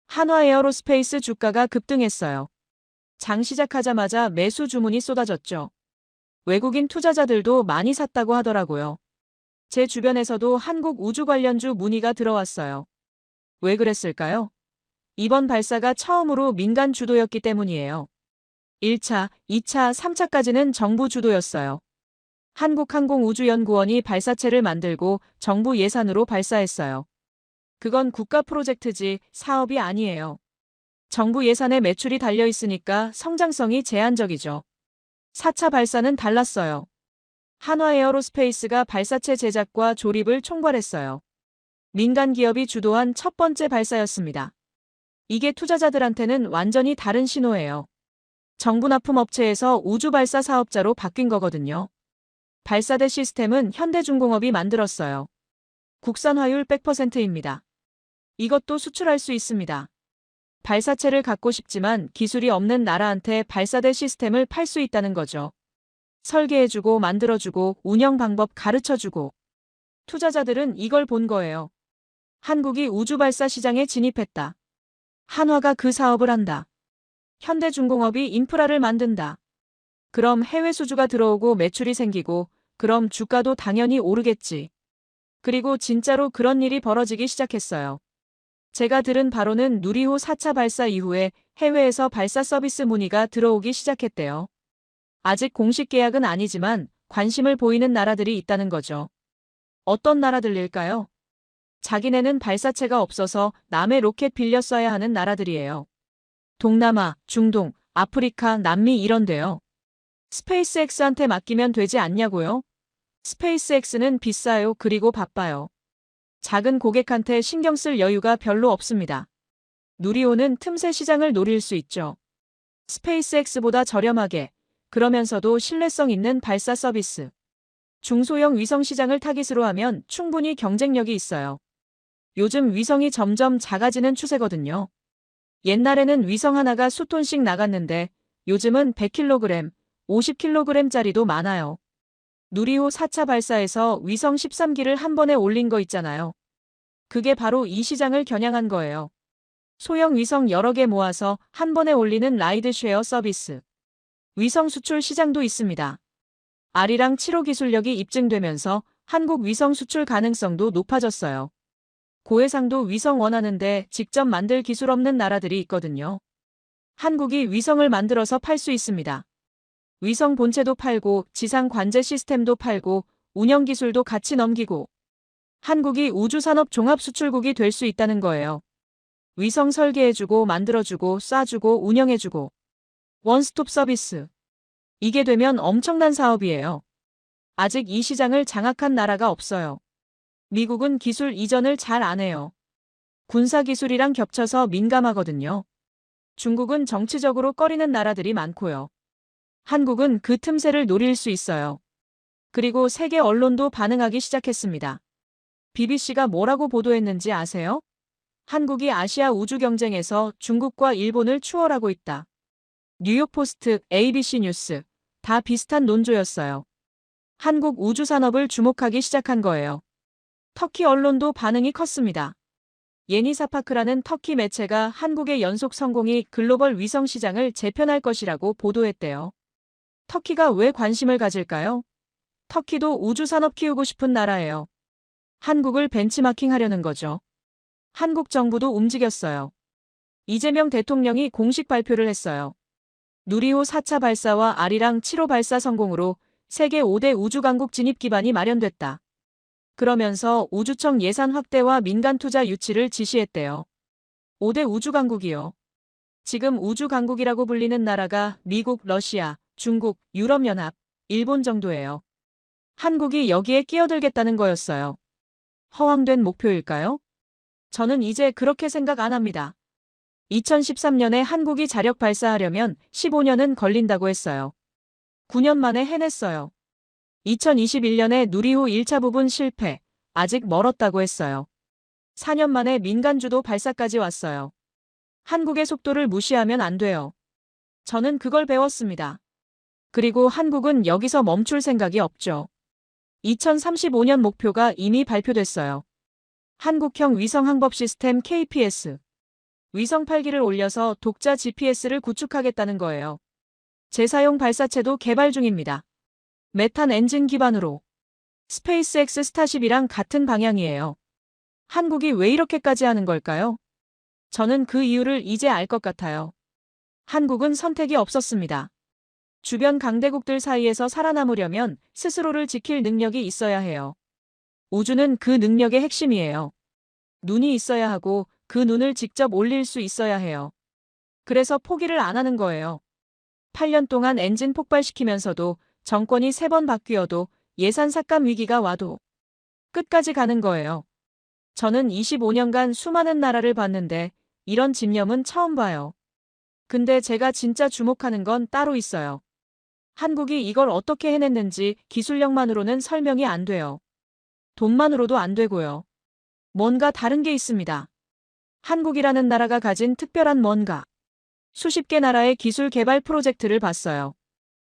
한화에어로스페이스 주가가 급등했어요. 장 시작하자마자 매수 주문이 쏟아졌죠. 외국인 투자자들도 많이 샀다고 하더라고요. 제 주변에서도 한국 우주 관련주 문의가 들어왔어요. 왜 그랬을까요? 이번 발사가 처음으로 민간 주도였기 때문이에요. 1차, 2차, 3차까지는 정부 주도였어요. 한국항공우주연구원이 발사체를 만들고 정부 예산으로 발사했어요. 그건 국가 프로젝트지 사업이 아니에요. 정부 예산에 매출이 달려 있으니까 성장성이 제한적이죠. 4차 발사는 달랐어요. 한화에어로스페이스가 발사체 제작과 조립을 총괄했어요. 민간 기업이 주도한 첫 번째 발사였습니다. 이게 투자자들한테는 완전히 다른 신호예요. 정부 납품업체에서 우주발사 사업자로 바뀐 거거든요. 발사대 시스템은 현대중공업이 만들었어요. 국산화율 100%입니다. 이것도 수출할 수 있습니다. 발사체를 갖고 싶지만 기술이 없는 나라한테 발사대 시스템을 팔 수 있다는 거죠. 설계해주고 만들어주고 운영 방법 가르쳐주고. 투자자들은 이걸 본 거예요. 한국이 우주발사 시장에 진입했다. 한화가 그 사업을 한다. 현대중공업이 인프라를 만든다. 그럼 해외 수주가 들어오고 매출이 생기고 그럼 주가도 당연히 오르겠지. 그리고 진짜로 그런 일이 벌어지기 시작했어요. 제가 들은 바로는 누리호 4차 발사 이후에 해외에서 발사 서비스 문의가 들어오기 시작했대요. 아직 공식 계약은 아니지만 관심을 보이는 나라들이 있다는 거죠. 어떤 나라들일까요? 자기네는 발사체가 없어서 남의 로켓 빌려 쏴야 하는 나라들이에요. 동남아, 중동, 아프리카, 남미 이런데요. 스페이스X한테 맡기면 되지 않냐고요? 스페이스X는 비싸요. 그리고 바빠요. 작은 고객한테 신경 쓸 여유가 별로 없습니다. 누리호는 틈새 시장을 노릴 수 있죠. 스페이스X보다 저렴하게, 그러면서도 신뢰성 있는 발사 서비스. 중소형 위성 시장을 타깃으로 하면 충분히 경쟁력이 있어요. 요즘 위성이 점점 작아지는 추세거든요. 옛날에는 위성 하나가 수톤씩 나갔는데 요즘은 100kg, 50kg짜리도 많아요. 누리호 4차 발사에서 위성 13기를 한 번에 올린 거 있잖아요. 그게 바로 이 시장을 겨냥한 거예요. 소형 위성 여러 개 모아서 한 번에 올리는 라이드쉐어 서비스. 위성 수출 시장도 있습니다. 아리랑 7호 기술력이 입증되면서 한국 위성 수출 가능성도 높아졌어요. 고해상도 위성 원하는데 직접 만들 기술 없는 나라들이 있거든요. 한국이 위성을 만들어서 팔 수 있습니다. 위성 본체도 팔고 지상 관제 시스템도 팔고 운영 기술도 같이 넘기고 한국이 우주산업 종합수출국이 될 수 있다는 거예요. 위성 설계해주고 만들어주고 쏴주고 운영해주고 원스톱 서비스. 이게 되면 엄청난 사업이에요. 아직 이 시장을 장악한 나라가 없어요. 미국은 기술 이전을 잘 안 해요. 군사기술이랑 겹쳐서 민감하거든요. 중국은 정치적으로 꺼리는 나라들이 많고요. 한국은 그 틈새를 노릴 수 있어요. 그리고 세계 언론도 반응하기 시작했습니다. BBC가 뭐라고 보도했는지 아세요? 한국이 아시아 우주 경쟁에서 중국과 일본을 추월하고 있다. 뉴욕포스트, ABC 뉴스. 다 비슷한 논조였어요. 한국 우주산업을 주목하기 시작한 거예요. 터키 언론도 반응이 컸습니다. 예니사파크라는 터키 매체가 한국의 연속 성공이 글로벌 위성 시장을 재편할 것이라고 보도했대요. 터키가 왜 관심을 가질까요? 터키도 우주산업 키우고 싶은 나라예요. 한국을 벤치마킹 하려는 거죠. 한국 정부도 움직였어요. 이재명 대통령이 공식 발표를 했어요. 누리호 4차 발사와 아리랑 7호 발사 성공으로 세계 5대 우주강국 진입 기반이 마련됐다. 그러면서 우주청 예산 확대와 민간 투자 유치를 지시했대요. 5대 우주강국이요. 지금 우주강국이라고 불리는 나라가 미국, 러시아, 중국, 유럽연합, 일본 정도예요. 한국이 여기에 끼어들겠다는 거였어요. 허황된 목표일까요? 저는 이제 그렇게 생각 안 합니다. 2013년에 한국이 자력 발사하려면 15년은 걸린다고 했어요. 9년 만에 해냈어요. 2021년에 누리호 1차 부분 실패, 아직 멀었다고 했어요. 4년 만에 민간주도 발사까지 왔어요. 한국의 속도를 무시하면 안 돼요. 저는 그걸 배웠습니다. 그리고 한국은 여기서 멈출 생각이 없죠. 2035년 목표가 이미 발표됐어요. 한국형 위성 항법 시스템 KPS. 위성 8기를 올려서 독자 GPS를 구축하겠다는 거예요. 재사용 발사체도 개발 중입니다. 메탄 엔진 기반으로. 스페이스X 스타쉽이랑 같은 방향이에요. 한국이 왜 이렇게까지 하는 걸까요? 저는 그 이유를 이제 알 것 같아요. 한국은 선택이 없었습니다. 주변 강대국들 사이에서 살아남으려면 스스로를 지킬 능력이 있어야 해요. 우주는 그 능력의 핵심이에요. 눈이 있어야 하고 그 눈을 직접 올릴 수 있어야 해요. 그래서 포기를 안 하는 거예요. 8년 동안 엔진 폭발시키면서도 정권이 3번 바뀌어도 예산 삭감 위기가 와도 끝까지 가는 거예요. 저는 25년간 수많은 나라를 봤는데 이런 집념은 처음 봐요. 근데 제가 진짜 주목하는 건 따로 있어요. 한국이 이걸 어떻게 해냈는지 기술력만으로는 설명이 안 돼요. 돈만으로도 안 되고요. 뭔가 다른 게 있습니다. 한국이라는 나라가 가진 특별한 뭔가. 수십 개 나라의 기술 개발 프로젝트를 봤어요.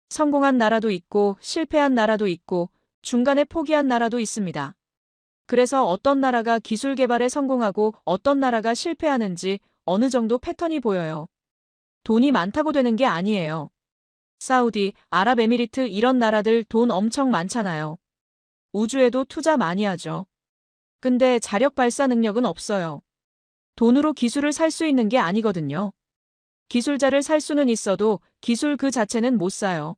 성공한 나라도 있고 실패한 나라도 있고 중간에 포기한 나라도 있습니다. 그래서 어떤 나라가 기술 개발에 성공하고 어떤 나라가 실패하는지 어느 정도 패턴이 보여요. 돈이 많다고 되는 게 아니에요. 사우디, 아랍에미리트 이런 나라들 돈 엄청 많잖아요. 우주에도 투자 많이 하죠. 근데 자력 발사 능력은 없어요. 돈으로 기술을 살 수 있는 게 아니거든요. 기술자를 살 수는 있어도 기술 그 자체는 못 사요.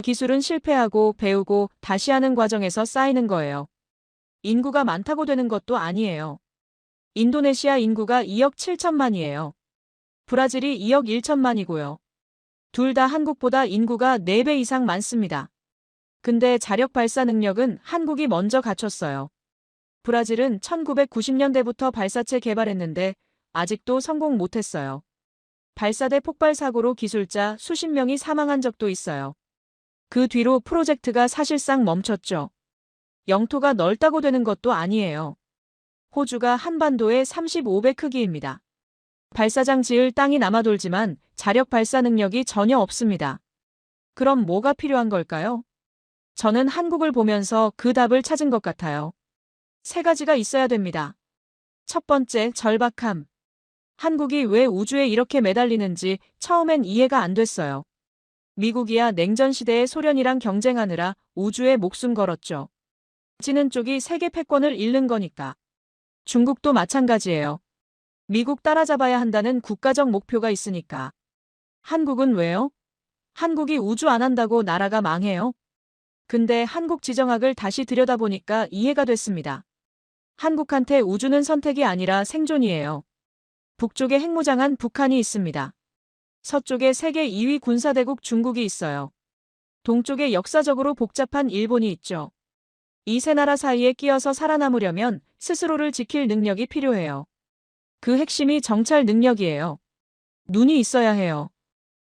기술은 실패하고 배우고 다시 하는 과정에서 쌓이는 거예요. 인구가 많다고 되는 것도 아니에요. 인도네시아 인구가 2억 7천만이에요. 브라질이 2억 1천만이고요. 둘 다 한국보다 인구가 4배 이상 많습니다. 근데 자력 발사 능력은 한국이 먼저 갖췄어요. 브라질은 1990년대부터 발사체 개발했는데 아직도 성공 못했어요. 발사대 폭발 사고로 기술자 수십 명이 사망한 적도 있어요. 그 뒤로 프로젝트가 사실상 멈췄죠. 영토가 넓다고 되는 것도 아니에요. 호주가 한반도의 35배 크기입니다. 발사장 지을 땅이 남아돌지만 자력 발사 능력이 전혀 없습니다. 그럼 뭐가 필요한 걸까요? 저는 한국을 보면서 그 답을 찾은 것 같아요. 3가지가 있어야 됩니다. 첫 번째, 절박함. 한국이 왜 우주에 이렇게 매달리는지 처음엔 이해가 안 됐어요. 미국이야 냉전 시대의 소련이랑 경쟁하느라 우주에 목숨 걸었죠. 지는 쪽이 세계 패권을 잃는 거니까. 중국도 마찬가지예요. 미국 따라잡아야 한다는 국가적 목표가 있으니까. 한국은 왜요? 한국이 우주 안 한다고 나라가 망해요? 근데 한국 지정학을 다시 들여다보니까 이해가 됐습니다. 한국한테 우주는 선택이 아니라 생존이에요. 북쪽에 핵무장한 북한이 있습니다. 서쪽에 세계 2위 군사대국 중국이 있어요. 동쪽에 역사적으로 복잡한 일본이 있죠. 이 세 나라 사이에 끼어서 살아남으려면 스스로를 지킬 능력이 필요해요. 그 핵심이 정찰 능력이에요. 눈이 있어야 해요.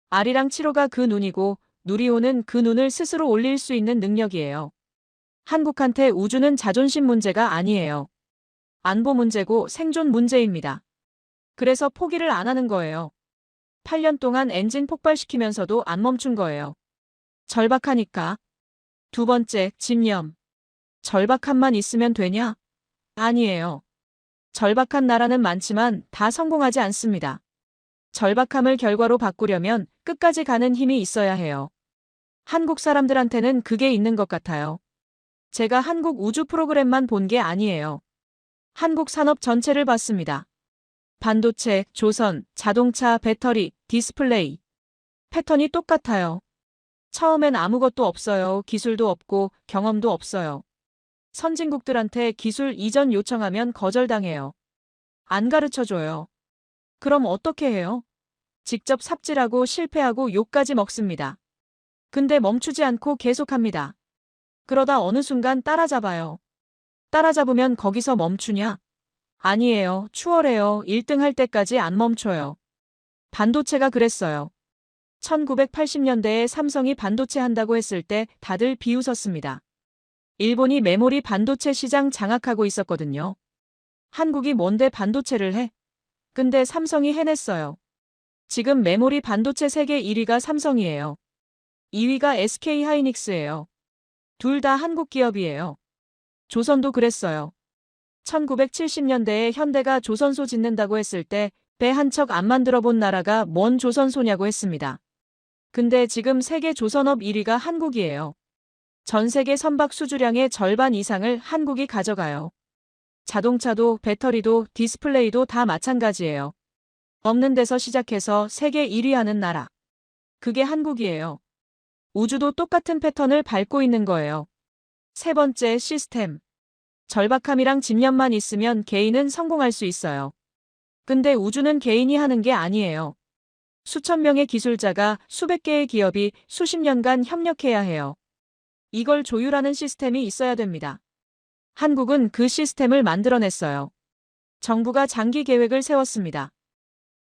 아리랑 7호가 그 눈이고 누리호는 그 눈을 스스로 올릴 수 있는 능력이에요. 한국한테 우주는 자존심 문제가 아니에요. 안보 문제고 생존 문제입니다. 그래서 포기를 안 하는 거예요. 8년 동안 엔진 폭발시키면서도 안 멈춘 거예요. 절박하니까. 두 번째, 집념. 절박함만 있으면 되냐? 아니에요. 절박한 나라는 많지만 다 성공하지 않습니다. 절박함을 결과로 바꾸려면 끝까지 가는 힘이 있어야 해요. 한국 사람들한테는 그게 있는 것 같아요. 제가 한국 우주 프로그램만 본 게 아니에요. 한국 산업 전체를 봤습니다. 반도체, 조선, 자동차, 배터리, 디스플레이. 패턴이 똑같아요. 처음엔 아무것도 없어요. 기술도 없고 경험도 없어요. 선진국들한테 기술 이전 요청하면 거절당해요. 안 가르쳐줘요. 그럼 어떻게 해요? 직접 삽질하고 실패하고 욕까지 먹습니다. 근데 멈추지 않고 계속합니다. 그러다 어느 순간 따라잡아요. 따라잡으면 거기서 멈추냐? 아니에요. 추월해요. 1등 할 때까지 안 멈춰요. 반도체가 그랬어요. 1980년대에 삼성이 반도체 한다고 했을 때 다들 비웃었습니다. 일본이 메모리 반도체 시장 장악하고 있었거든요. 한국이 뭔데 반도체를 해? 근데 삼성이 해냈어요. 지금 메모리 반도체 세계 1위가 삼성이에요. 2위가 SK 하이닉스예요. 둘 다 한국 기업이에요. 조선도 그랬어요. 1970년대에 현대가 조선소 짓는다고 했을 때 배 한 척 안 만들어 본 나라가 뭔 조선소냐고 했습니다. 근데 지금 세계 조선업 1위가 한국이에요. 전 세계 선박 수주량의 절반 이상을 한국이 가져가요. 자동차도 배터리도 디스플레이도 다 마찬가지예요. 없는 데서 시작해서 세계 1위 하는 나라. 그게 한국이에요. 우주도 똑같은 패턴을 밟고 있는 거예요. 세 번째, 시스템. 절박함이랑 집념만 있으면 개인은 성공할 수 있어요. 근데 우주는 개인이 하는 게 아니에요. 수천 명의 기술자가 수백 개의 기업이 수십 년간 협력해야 해요. 이걸 조율하는 시스템이 있어야 됩니다. 한국은 그 시스템을 만들어냈어요. 정부가 장기 계획을 세웠습니다.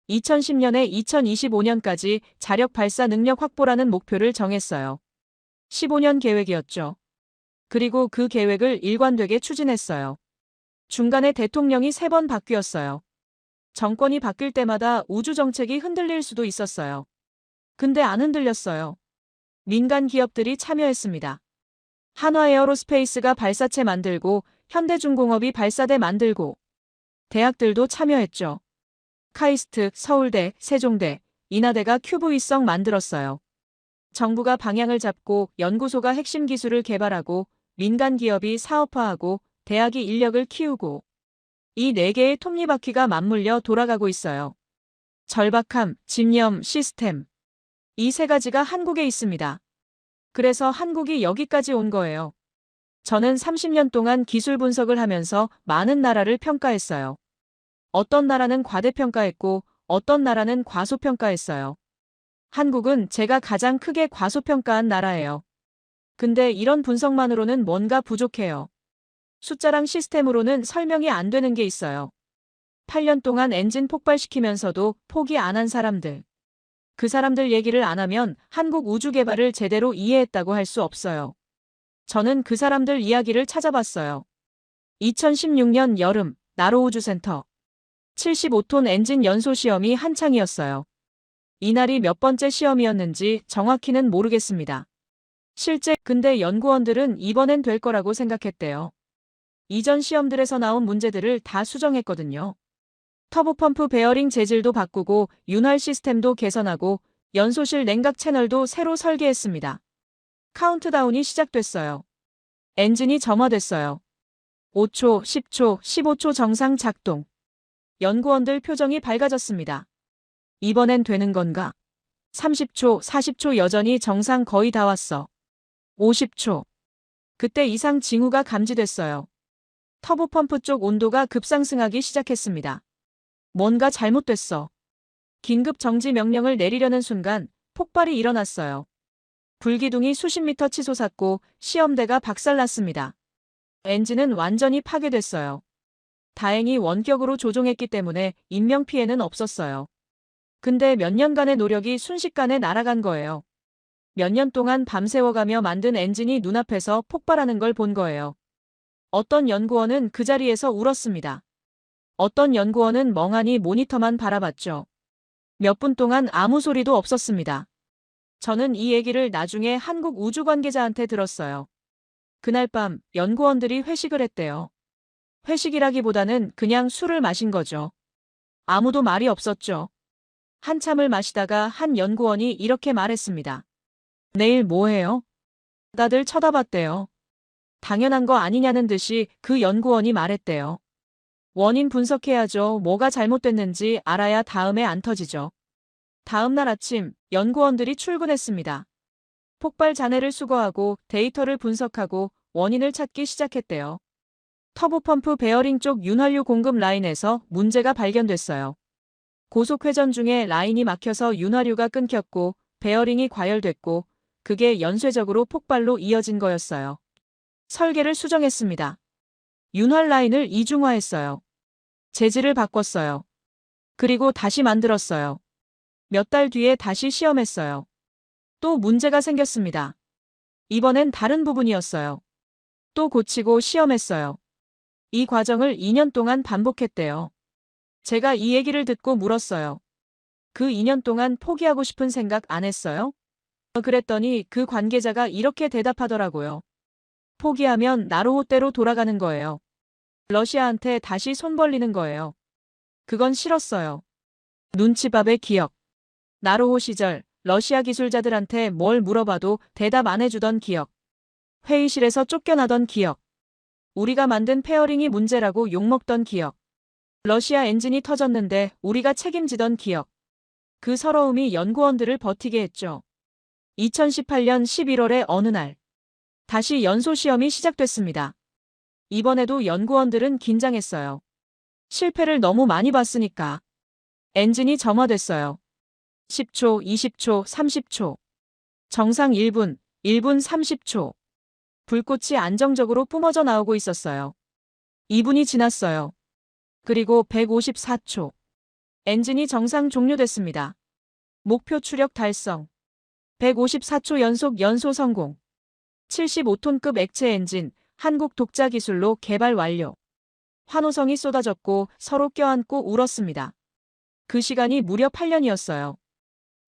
2010년에 2025년까지 자력 발사 능력 확보라는 목표를 정했어요. 15년 계획이었죠. 그리고 그 계획을 일관되게 추진했어요. 중간에 대통령이 3번 바뀌었어요. 정권이 바뀔 때마다 우주 정책이 흔들릴 수도 있었어요. 근데 안 흔들렸어요. 민간 기업들이 참여했습니다. 한화에어로스페이스가 발사체 만들고 현대중공업이 발사대 만들고 대학들도 참여했죠. 카이스트, 서울대, 세종대, 인하대가 큐브 위성 만들었어요. 정부가 방향을 잡고 연구소가 핵심 기술을 개발하고 민간 기업이 사업화하고 대학이 인력을 키우고 이 4개의 톱니바퀴가 맞물려 돌아가고 있어요. 절박함, 집념, 시스템. 이 3가지가 한국에 있습니다. 그래서 한국이 여기까지 온 거예요. 저는 30년 동안 기술 분석을 하면서 많은 나라를 평가했어요. 어떤 나라는 과대평가했고 어떤 나라는 과소평가했어요. 한국은 제가 가장 크게 과소평가한 나라예요. 근데 이런 분석만으로는 뭔가 부족해요. 숫자랑 시스템으로는 설명이 안 되는 게 있어요. 8년 동안 엔진 폭발시키면서도 포기 안 한 사람들. 그 사람들 얘기를 안 하면 한국 우주 개발을 제대로 이해했다고 할 수 없어요. 저는 그 사람들 이야기를 찾아봤어요. 2016년 여름, 나로우주센터. 75톤 엔진 연소 시험이 한창이었어요. 이날이 몇 번째 시험이었는지 정확히는 모르겠습니다. 실제 근데 연구원들은 이번엔 될 거라고 생각했대요. 이전 시험들에서 나온 문제들을 다 수정했거든요. 터보펌프 베어링 재질도 바꾸고 윤활 시스템도 개선하고 연소실 냉각 채널도 새로 설계했습니다. 카운트다운이 시작됐어요. 엔진이 점화됐어요. 5초, 10초, 15초 정상 작동. 연구원들 표정이 밝아졌습니다. 이번엔 되는 건가? 30초, 40초 여전히 정상 거의 다 왔어. 50초. 그때 이상 징후가 감지됐어요. 터보펌프 쪽 온도가 급상승하기 시작했습니다. 뭔가 잘못됐어. 긴급 정지 명령을 내리려는 순간 폭발이 일어났어요. 불기둥이 수십 미터 치솟았고 시험대가 박살났습니다. 엔진은 완전히 파괴됐어요. 다행히 원격으로 조종했기 때문에 인명피해는 없었어요. 근데 몇 년간의 노력이 순식간에 날아간 거예요. 몇 년 동안 밤새워가며 만든 엔진이 눈앞에서 폭발하는 걸 본 거예요. 어떤 연구원은 그 자리에서 울었습니다. 어떤 연구원은 멍하니 모니터만 바라봤죠. 몇 분 동안 아무 소리도 없었습니다. 저는 이 얘기를 나중에 한국 우주 관계자한테 들었어요. 그날 밤 연구원들이 회식을 했대요. 회식이라기보다는 그냥 술을 마신 거죠. 아무도 말이 없었죠. 한참을 마시다가 한 연구원이 이렇게 말했습니다. 내일 뭐 해요? 다들 쳐다봤대요. 당연한 거 아니냐는 듯이 그 연구원이 말했대요. 원인 분석해야죠. 뭐가 잘못됐는지 알아야 다음에 안 터지죠. 다음 날 아침 연구원들이 출근했습니다. 폭발 잔해를 수거하고 데이터를 분석하고 원인을 찾기 시작했대요. 터보펌프 베어링 쪽 윤활유 공급 라인에서 문제가 발견됐어요. 고속 회전 중에 라인이 막혀서 윤활유가 끊겼고 베어링이 과열됐고 그게 연쇄적으로 폭발로 이어진 거였어요. 설계를 수정했습니다. 윤활 라인을 이중화했어요. 재질을 바꿨어요. 그리고 다시 만들었어요. 몇 달 뒤에 다시 시험했어요. 또 문제가 생겼습니다. 이번엔 다른 부분이었어요. 또 고치고 시험했어요. 이 과정을 2년 동안 반복했대요. 제가 이 얘기를 듣고 물었어요. 그 2년 동안 포기하고 싶은 생각 안 했어요? 그랬더니 그 관계자가 이렇게 대답하더라고요. 포기하면 나로호대로 돌아가는 거예요. 러시아한테 다시 손 벌리는 거예요. 그건 싫었어요. 눈치밥의 기억. 나로호 시절 러시아 기술자들한테 뭘 물어봐도 대답 안 해주던 기억. 회의실에서 쫓겨나던 기억. 우리가 만든 페어링이 문제라고 욕먹던 기억. 러시아 엔진이 터졌는데 우리가 책임지던 기억. 그 서러움이 연구원들을 버티게 했죠. 2018년 11월의 어느 날. 다시 연소 시험이 시작됐습니다. 이번에도 연구원들은 긴장했어요. 실패를 너무 많이 봤으니까. 엔진이 점화됐어요. 10초, 20초, 30초. 정상 1분, 1분 30초. 불꽃이 안정적으로 뿜어져 나오고 있었어요. 2분이 지났어요. 그리고 154초. 엔진이 정상 종료됐습니다. 목표 추력 달성. 154초 연속 연소 성공. 75톤급 액체 엔진, 한국 독자 기술로 개발 완료. 환호성이 쏟아졌고 서로 껴안고 울었습니다. 그 시간이 무려 8년이었어요.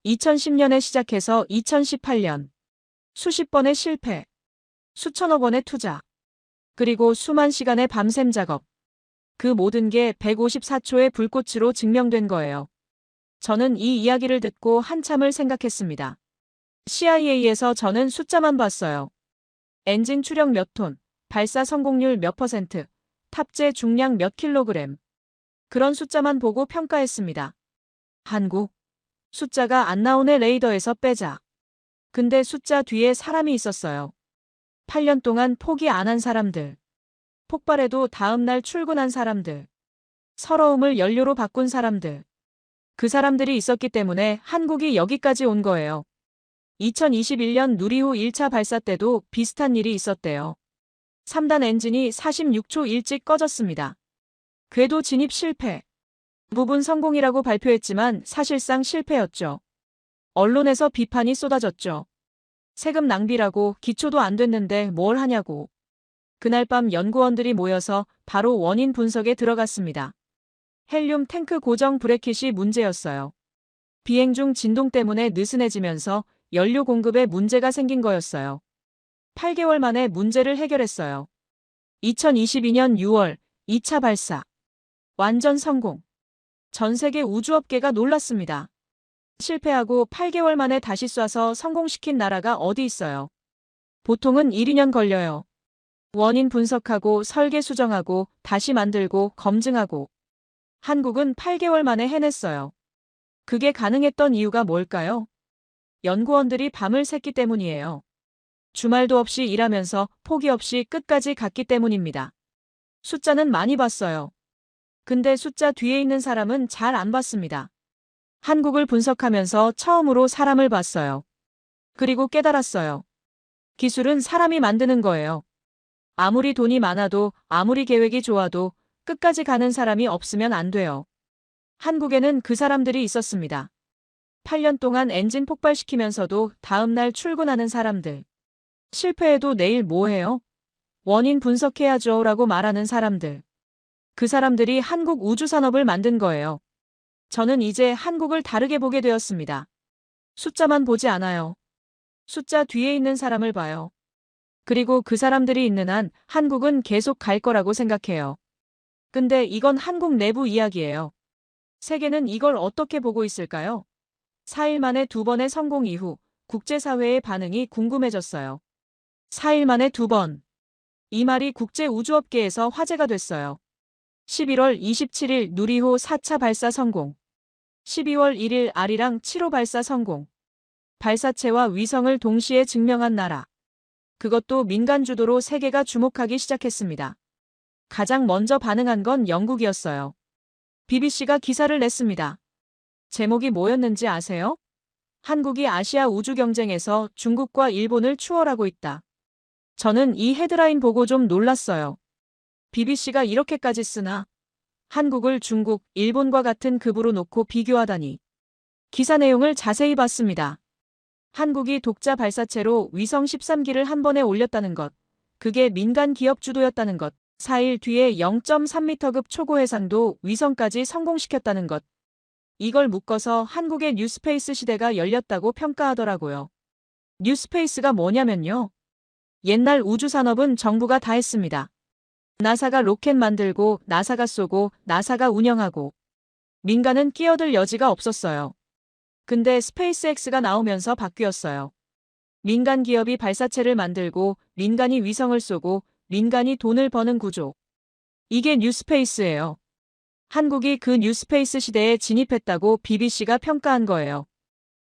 2010년에 시작해서 2018년. 수십 번의 실패. 수천억 원의 투자. 그리고 수만 시간의 밤샘 작업. 그 모든 게 154초의 불꽃으로 증명된 거예요. 저는 이 이야기를 듣고 한참을 생각했습니다. CIA에서 저는 숫자만 봤어요. 엔진 추력 몇 톤, 발사 성공률 몇 %, 탑재 중량 몇 킬로그램. 그런 숫자만 보고 평가했습니다. 한국. 숫자가 안 나오네 레이더에서 빼자. 근데 숫자 뒤에 사람이 있었어요. 8년 동안 포기 안 한 사람들. 폭발해도 다음날 출근한 사람들. 서러움을 연료로 바꾼 사람들. 그 사람들이 있었기 때문에 한국이 여기까지 온 거예요. 2021년 누리호 1차 발사 때도 비슷한 일이 있었대요. 3단 엔진이 46초 일찍 꺼졌습니다. 궤도 진입 실패. 부분 성공이라고 발표했지만 사실상 실패였죠. 언론에서 비판이 쏟아졌죠. 세금 낭비라고 기초도 안 됐는데 뭘 하냐고. 그날 밤 연구원들이 모여서 바로 원인 분석에 들어갔습니다. 헬륨 탱크 고정 브래킷이 문제였어요. 비행 중 진동 때문에 느슨해지면서 연료 공급에 문제가 생긴 거였어요. 8개월 만에 문제를 해결했어요. 2022년 6월 2차 발사. 완전 성공. 전 세계 우주업계가 놀랐습니다. 실패하고 8개월 만에 다시 쏴서 성공시킨 나라가 어디 있어요? 보통은 1, 2년 걸려요. 원인 분석하고 설계 수정하고 다시 만들고 검증하고. 한국은 8개월 만에 해냈어요. 그게 가능했던 이유가 뭘까요? 연구원들이 밤을 샜기 때문이에요. 주말도 없이 일하면서 포기 없이 끝까지 갔기 때문입니다. 숫자는 많이 봤어요. 근데 숫자 뒤에 있는 사람은 잘 안 봤습니다. 한국을 분석하면서 처음으로 사람을 봤어요. 그리고 깨달았어요. 기술은 사람이 만드는 거예요. 아무리 돈이 많아도 아무리 계획이 좋아도 끝까지 가는 사람이 없으면 안 돼요. 한국에는 그 사람들이 있었습니다. 8년 동안 엔진 폭발시키면서도 다음날 출근하는 사람들. 실패해도 내일 뭐 해요? 원인 분석해야죠 라고 말하는 사람들. 그 사람들이 한국 우주산업을 만든 거예요. 저는 이제 한국을 다르게 보게 되었습니다. 숫자만 보지 않아요. 숫자 뒤에 있는 사람을 봐요. 그리고 그 사람들이 있는 한 한국은 계속 갈 거라고 생각해요. 근데 이건 한국 내부 이야기예요. 세계는 이걸 어떻게 보고 있을까요? 4일 만에 2번의 성공 이후 국제사회의 반응이 궁금해졌어요. 4일 만에 2번. 이 말이 국제 우주업계에서 화제가 됐어요. 11월 27일 누리호 4차 발사 성공. 12월 1일 아리랑 7호 발사 성공. 발사체와 위성을 동시에 증명한 나라. 그것도 민간 주도로 세계가 주목하기 시작했습니다. 가장 먼저 반응한 건 영국이었어요. BBC가 기사를 냈습니다. 제목이 뭐였는지 아세요? 한국이 아시아 우주 경쟁에서 중국과 일본을 추월하고 있다. 저는 이 헤드라인 보고 좀 놀랐어요. BBC가 이렇게까지 쓰나? 한국을 중국, 일본과 같은 급으로 놓고 비교하다니. 기사 내용을 자세히 봤습니다. 한국이 독자 발사체로 위성 13기를 한 번에 올렸다는 것. 그게 민간 기업 주도였다는 것. 4일 뒤에 0.3m급 초고 해상도 위성까지 성공시켰다는 것. 이걸 묶어서 한국의 뉴스페이스 시대가 열렸다고 평가하더라고요. 뉴스페이스가 뭐냐면요. 옛날 우주산업은 정부가 다 했습니다. 나사가 로켓 만들고 나사가 쏘고 나사가 운영하고 민간은 끼어들 여지가 없었어요. 근데 스페이스X가 나오면서 바뀌었어요. 민간 기업이 발사체를 만들고 민간이 위성을 쏘고 민간이 돈을 버는 구조. 이게 뉴스페이스예요. 한국이 그 뉴스페이스 시대에 진입했다고 BBC가 평가한 거예요.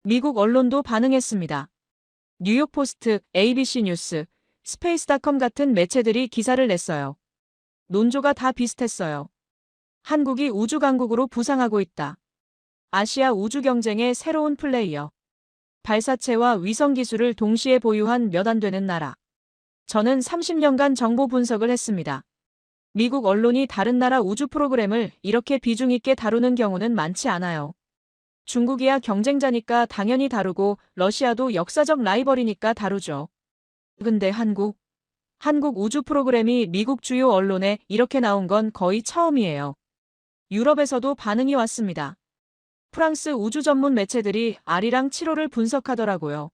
미국 언론도 반응했습니다. 뉴욕포스트, ABC 뉴스, 스페이스닷컴 같은 매체들이 기사를 냈어요. 논조가 다 비슷했어요. 한국이 우주 강국으로 부상하고 있다. 아시아 우주 경쟁의 새로운 플레이어. 발사체와 위성 기술을 동시에 보유한 몇 안 되는 나라. 저는 30년간 정보 분석을 했습니다. 미국 언론이 다른 나라 우주 프로그램을 이렇게 비중 있게 다루는 경우는 많지 않아요. 중국이야 경쟁자니까 당연히 다루고 러시아도 역사적 라이벌이니까 다루죠. 근데 한국 우주 프로그램이 미국 주요 언론에 이렇게 나온 건 거의 처음이에요. 유럽에서도 반응이 왔습니다. 프랑스 우주 전문 매체들이 아리랑 7호를 분석하더라고요.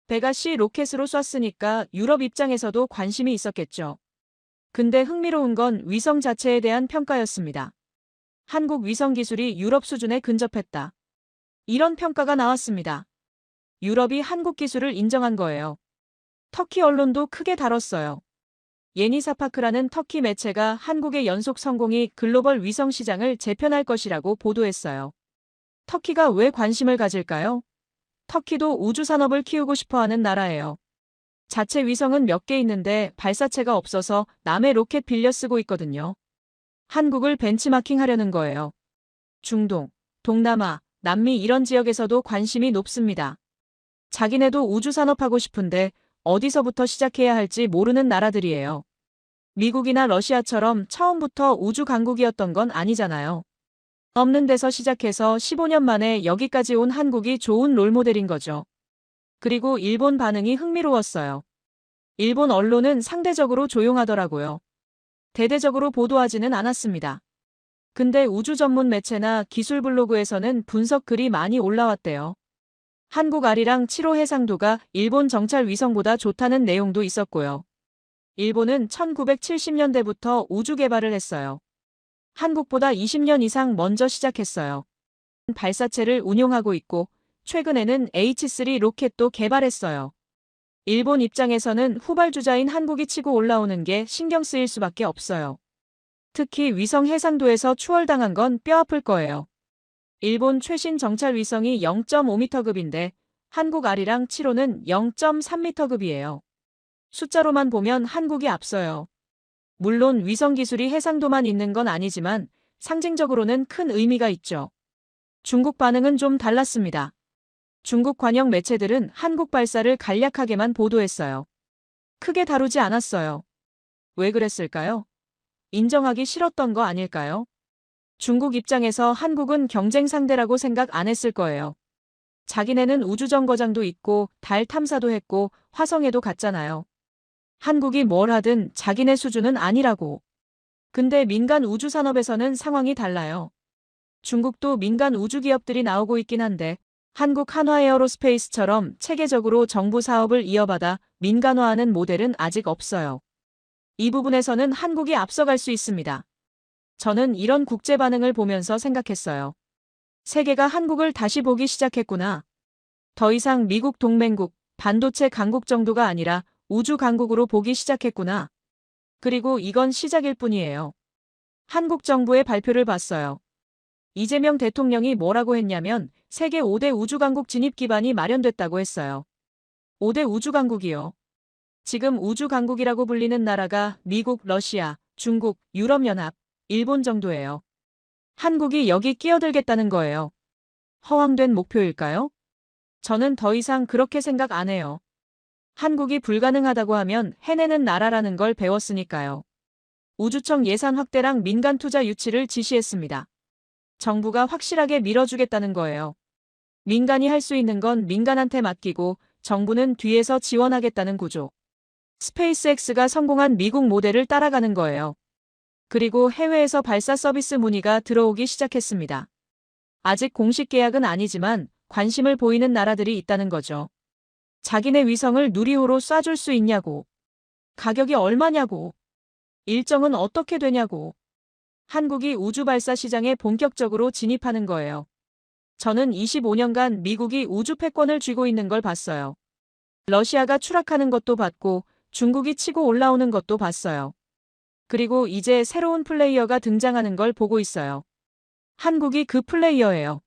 배가 C 로켓으로 쐈으니까 유럽 입장에서도 관심이 있었겠죠. 근데 흥미로운 건 위성 자체에 대한 평가였습니다. 한국 위성 기술이 유럽 수준에 근접했다. 이런 평가가 나왔습니다. 유럽이 한국 기술을 인정한 거예요. 터키 언론도 크게 다뤘어요. 예니사파크라는 터키 매체가 한국의 연속 성공이 글로벌 위성 시장을 재편할 것이라고 보도했어요. 터키가 왜 관심을 가질까요? 터키도 우주 산업을 키우고 싶어하는 나라예요. 자체 위성은 몇 개 있는데 발사체가 없어서 남의 로켓 빌려 쓰고 있거든요. 한국을 벤치마킹 하려는 거예요. 중동, 동남아, 남미 이런 지역에서도 관심이 높습니다. 자기네도 우주 산업하고 싶은데 어디서부터 시작해야 할지 모르는 나라들이에요. 미국이나 러시아처럼 처음부터 우주 강국이었던 건 아니잖아요. 없는 데서 시작해서 15년 만에 여기까지 온 한국이 좋은 롤모델인 거죠. 그리고 일본 반응이 흥미로웠어요. 일본 언론은 상대적으로 조용하더라고요. 대대적으로 보도하지는 않았습니다. 근데 우주 전문 매체나 기술 블로그에서는 분석 글이 많이 올라왔대요. 한국 아리랑 7호 해상도가 일본 정찰 위성보다 좋다는 내용도 있었고요. 일본은 1970년대부터 우주 개발을 했어요. 한국보다 20년 이상 먼저 시작했어요. 발사체를 운용하고 있고 최근에는 H3 로켓도 개발했어요. 일본 입장에서는 후발주자인 한국이 치고 올라오는 게 신경 쓰일 수밖에 없어요. 특히 위성 해상도에서 추월당한 건 뼈아플 거예요. 일본 최신 정찰 위성이 0.5m급인데 한국 아리랑 7호는 0.3m급이에요. 숫자로만 보면 한국이 앞서요. 물론 위성 기술이 해상도만 있는 건 아니지만 상징적으로는 큰 의미가 있죠. 중국 반응은 좀 달랐습니다. 중국 관영 매체들은 한국 발사를 간략하게만 보도했어요. 크게 다루지 않았어요. 왜 그랬을까요? 인정하기 싫었던 거 아닐까요? 중국 입장에서 한국은 경쟁 상대라고 생각 안 했을 거예요. 자기네는 우주정거장도 있고 달 탐사도 했고 화성에도 갔잖아요. 한국이 뭘 하든 자기네 수준은 아니라고. 근데 민간 우주산업에서는 상황이 달라요. 중국도 민간 우주 기업들이 나오고 있긴 한데 한국 한화에어로스페이스처럼 체계적으로 정부 사업을 이어받아 민간화하는 모델은 아직 없어요. 이 부분에서는 한국이 앞서갈 수 있습니다. 저는 이런 국제 반응을 보면서 생각했어요. 세계가 한국을 다시 보기 시작했구나. 더 이상 미국 동맹국, 반도체 강국 정도가 아니라 우주 강국으로 보기 시작했구나. 그리고 이건 시작일 뿐이에요. 한국 정부의 발표를 봤어요. 이재명 대통령이 뭐라고 했냐면 세계 5대 우주강국 진입 기반이 마련됐다고 했어요. 5대 우주강국이요. 지금 우주강국이라고 불리는 나라가 미국, 러시아, 중국, 유럽연합, 일본 정도예요. 한국이 여기 끼어들겠다는 거예요. 허황된 목표일까요? 저는 더 이상 그렇게 생각 안 해요. 한국이 불가능하다고 하면 해내는 나라라는 걸 배웠으니까요. 우주청 예산 확대랑 민간 투자 유치를 지시했습니다. 정부가 확실하게 밀어주겠다는 거예요. 민간이 할 수 있는 건 민간한테 맡기고 정부는 뒤에서 지원하겠다는 구조. 스페이스X가 성공한 미국 모델을 따라가는 거예요. 그리고 해외에서 발사 서비스 문의가 들어오기 시작했습니다. 아직 공식 계약은 아니지만 관심을 보이는 나라들이 있다는 거죠. 자기네 위성을 누리호로 쏴줄 수 있냐고. 가격이 얼마냐고. 일정은 어떻게 되냐고. 한국이 우주 발사 시장에 본격적으로 진입하는 거예요. 저는 25년간 미국이 우주 패권을 쥐고 있는 걸 봤어요. 러시아가 추락하는 것도 봤고 중국이 치고 올라오는 것도 봤어요. 그리고 이제 새로운 플레이어가 등장하는 걸 보고 있어요. 한국이 그 플레이어예요.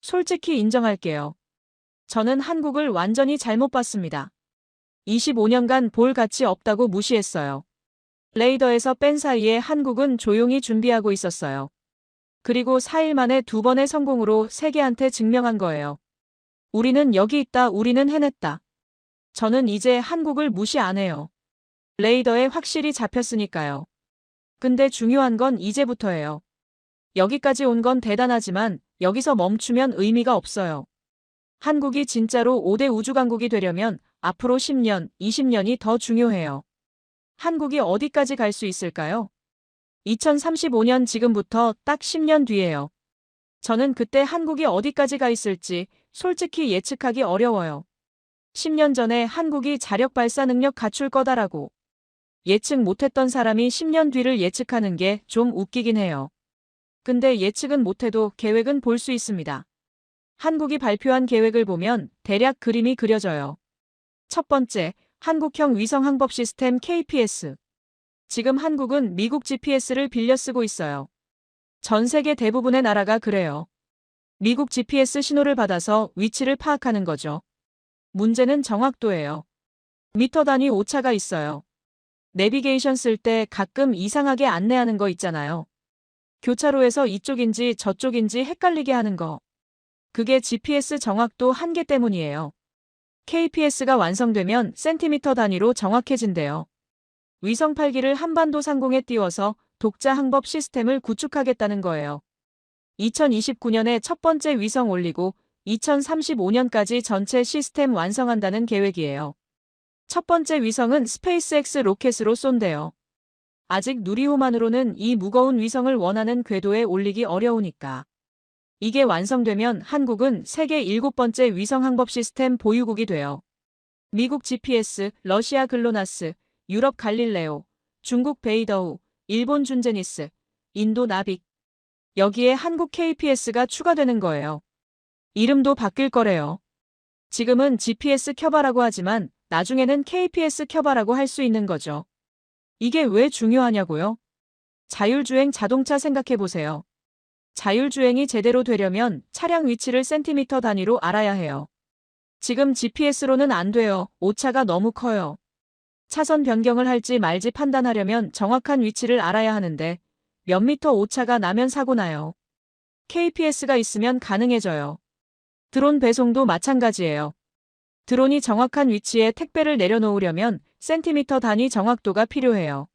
솔직히 인정할게요. 저는 한국을 완전히 잘못 봤습니다. 25년간 볼 가치 없다고 무시했어요. 레이더에서 뺀 사이에 한국은 조용히 준비하고 있었어요. 그리고 4일 만에 2번의 성공으로 세계한테 증명한 거예요. 우리는 여기 있다, 우리는 해냈다. 저는 이제 한국을 무시 안 해요. 레이더에 확실히 잡혔으니까요. 근데 중요한 건 이제부터예요. 여기까지 온 건 대단하지만 여기서 멈추면 의미가 없어요. 한국이 진짜로 5대 우주강국이 되려면 앞으로 10년, 20년이 더 중요해요. 한국이 어디까지 갈 수 있을까요? 2035년 지금부터 딱 10년 뒤에요. 저는 그때 한국이 어디까지 가 있을지 솔직히 예측하기 어려워요. 10년 전에 한국이 자력 발사 능력 갖출 거다라고 예측 못했던 사람이 10년 뒤를 예측하는 게 좀 웃기긴 해요. 근데 예측은 못해도 계획은 볼 수 있습니다. 한국이 발표한 계획을 보면 대략 그림이 그려져요. 첫 번째, 한국형 위성 항법 시스템 KPS. 지금 한국은 미국 GPS를 빌려 쓰고 있어요. 전 세계 대부분의 나라가 그래요. 미국 GPS 신호를 받아서 위치를 파악하는 거죠. 문제는 정확도예요. 미터 단위 오차가 있어요. 내비게이션 쓸 때 가끔 이상하게 안내하는 거 있잖아요. 교차로에서 이쪽인지 저쪽인지 헷갈리게 하는 거. 그게 GPS 정확도 한계 때문이에요. KPS가 완성되면 센티미터 단위로 정확해진대요. 위성 8기를 한반도 상공에 띄워서 독자 항법 시스템을 구축하겠다는 거예요. 2029년에 첫 번째 위성 올리고 2035년까지 전체 시스템 완성한다는 계획이에요. 첫 번째 위성은 스페이스X 로켓으로 쏜대요. 아직 누리호만으로는 이 무거운 위성을 원하는 궤도에 올리기 어려우니까. 이게 완성되면 한국은 세계 7번째 위성 항법 시스템 보유국이 돼요. 미국 GPS, 러시아 글로나스, 유럽 갈릴레오, 중국 베이더우, 일본 준제니스, 인도 나빅. 여기에 한국 KPS가 추가되는 거예요. 이름도 바뀔 거래요. 지금은 GPS 켜봐라고 하지만 나중에는 KPS 켜봐라고 할 수 있는 거죠. 이게 왜 중요하냐고요? 자율주행 자동차 생각해보세요. 자율주행이 제대로 되려면 차량 위치를 센티미터 단위로 알아야 해요. 지금 GPS로는 안 돼요. 오차가 너무 커요. 차선 변경을 할지 말지 판단하려면 정확한 위치를 알아야 하는데 몇 미터 오차가 나면 사고 나요. KPS가 있으면 가능해져요. 드론 배송도 마찬가지예요. 드론이 정확한 위치에 택배를 내려놓으려면 센티미터 단위 정확도가 필요해요.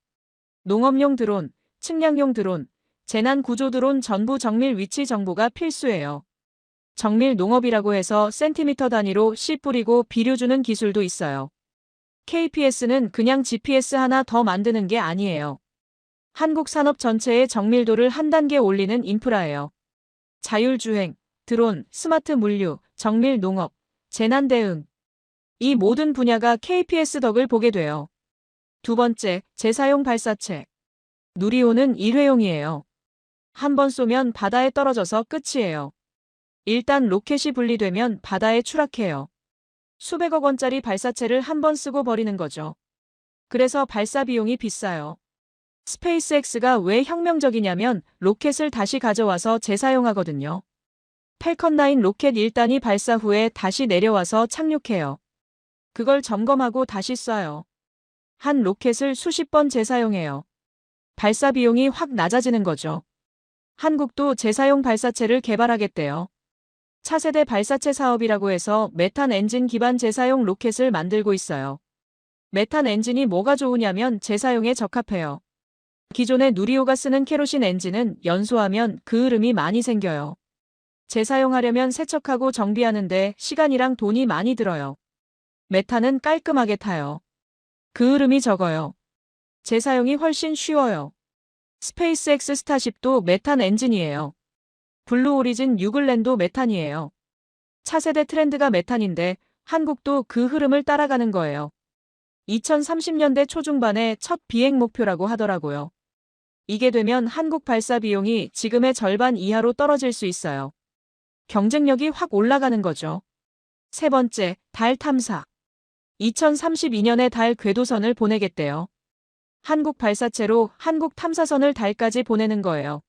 농업용 드론, 측량용 드론, 재난 구조 드론 전부 정밀 위치 정보가 필수예요. 정밀 농업이라고 해서 센티미터 단위로 씨 뿌리고 비료 주는 기술도 있어요. KPS는 그냥 GPS 하나 더 만드는 게 아니에요. 한국 산업 전체의 정밀도를 한 단계 올리는 인프라예요. 자율주행, 드론, 스마트 물류, 정밀 농업, 재난 대응. 이 모든 분야가 KPS 덕을 보게 돼요. 두 번째, 재사용 발사체. 누리호는 일회용이에요. 한 번 쏘면 바다에 떨어져서 끝이에요. 일단 로켓이 분리되면 바다에 추락해요. 수백억 원짜리 발사체를 한 번 쓰고 버리는 거죠. 그래서 발사 비용이 비싸요. 스페이스X가 왜 혁명적이냐면 로켓을 다시 가져와서 재사용하거든요. 팰컨 9 로켓 1단이 발사 후에 다시 내려와서 착륙해요. 그걸 점검하고 다시 쏴요. 한 로켓을 수십 번 재사용해요. 발사 비용이 확 낮아지는 거죠. 한국도 재사용 발사체를 개발하겠대요. 차세대 발사체 사업이라고 해서 메탄 엔진 기반 재사용 로켓을 만들고 있어요. 메탄 엔진이 뭐가 좋으냐면 재사용에 적합해요. 기존의 누리호가 쓰는 케로신 엔진은 연소하면 그을음이 많이 생겨요. 재사용하려면 세척하고 정비하는데 시간이랑 돈이 많이 들어요. 메탄은 깔끔하게 타요. 그을음이 적어요. 재사용이 훨씬 쉬워요. 스페이스X 스타쉽도 메탄 엔진이에요. 블루 오리진 유글랜도 메탄이에요. 차세대 트렌드가 메탄인데 한국도 그 흐름을 따라가는 거예요. 2030년대 초중반에 첫 비행 목표라고 하더라고요. 이게 되면 한국 발사 비용이 지금의 절반 이하로 떨어질 수 있어요. 경쟁력이 확 올라가는 거죠. 세 번째, 달 탐사. 2032년에 달 궤도선을 보내겠대요. 한국 발사체로 한국 탐사선을 달까지 보내는 거예요.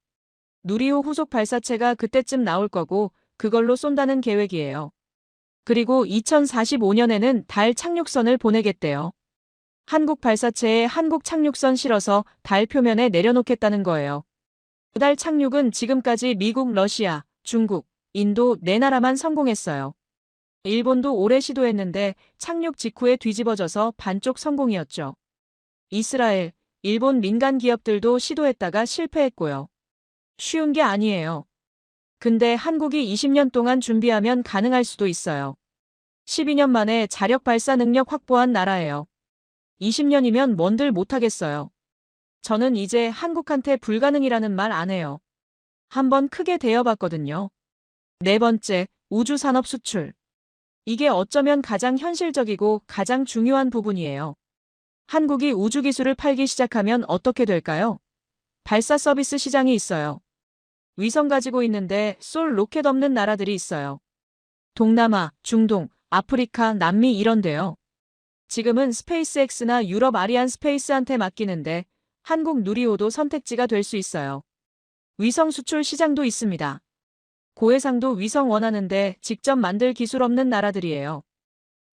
누리호 후속 발사체가 그때쯤 나올 거고 그걸로 쏜다는 계획이에요. 그리고 2045년에는 달 착륙선을 보내겠대요. 한국 발사체에 한국 착륙선 실어서 달 표면에 내려놓겠다는 거예요. 달 착륙은 지금까지 미국, 러시아, 중국, 인도 4나라만 성공했어요. 일본도 오래 시도했는데 착륙 직후에 뒤집어져서 반쪽 성공이었죠. 이스라엘, 일본 민간 기업들도 시도했다가 실패했고요. 쉬운 게 아니에요. 근데 한국이 20년 동안 준비하면 가능할 수도 있어요. 12년 만에 자력 발사 능력 확보한 나라예요. 20년이면 뭔들 못하겠어요. 저는 이제 한국한테 불가능이라는 말 안 해요. 한번 크게 대여봤거든요. 네 번째, 우주산업 수출. 이게 어쩌면 가장 현실적이고 가장 중요한 부분이에요. 한국이 우주기술을 팔기 시작하면 어떻게 될까요? 발사 서비스 시장이 있어요. 위성 가지고 있는데 쏠 로켓 없는 나라들이 있어요. 동남아, 중동, 아프리카, 남미 이런데요. 지금은 스페이스X나 유럽 아리안 스페이스한테 맡기는데 한국 누리호도 선택지가 될 수 있어요. 위성 수출 시장도 있습니다. 고해상도 위성 원하는데 직접 만들 기술 없는 나라들이에요.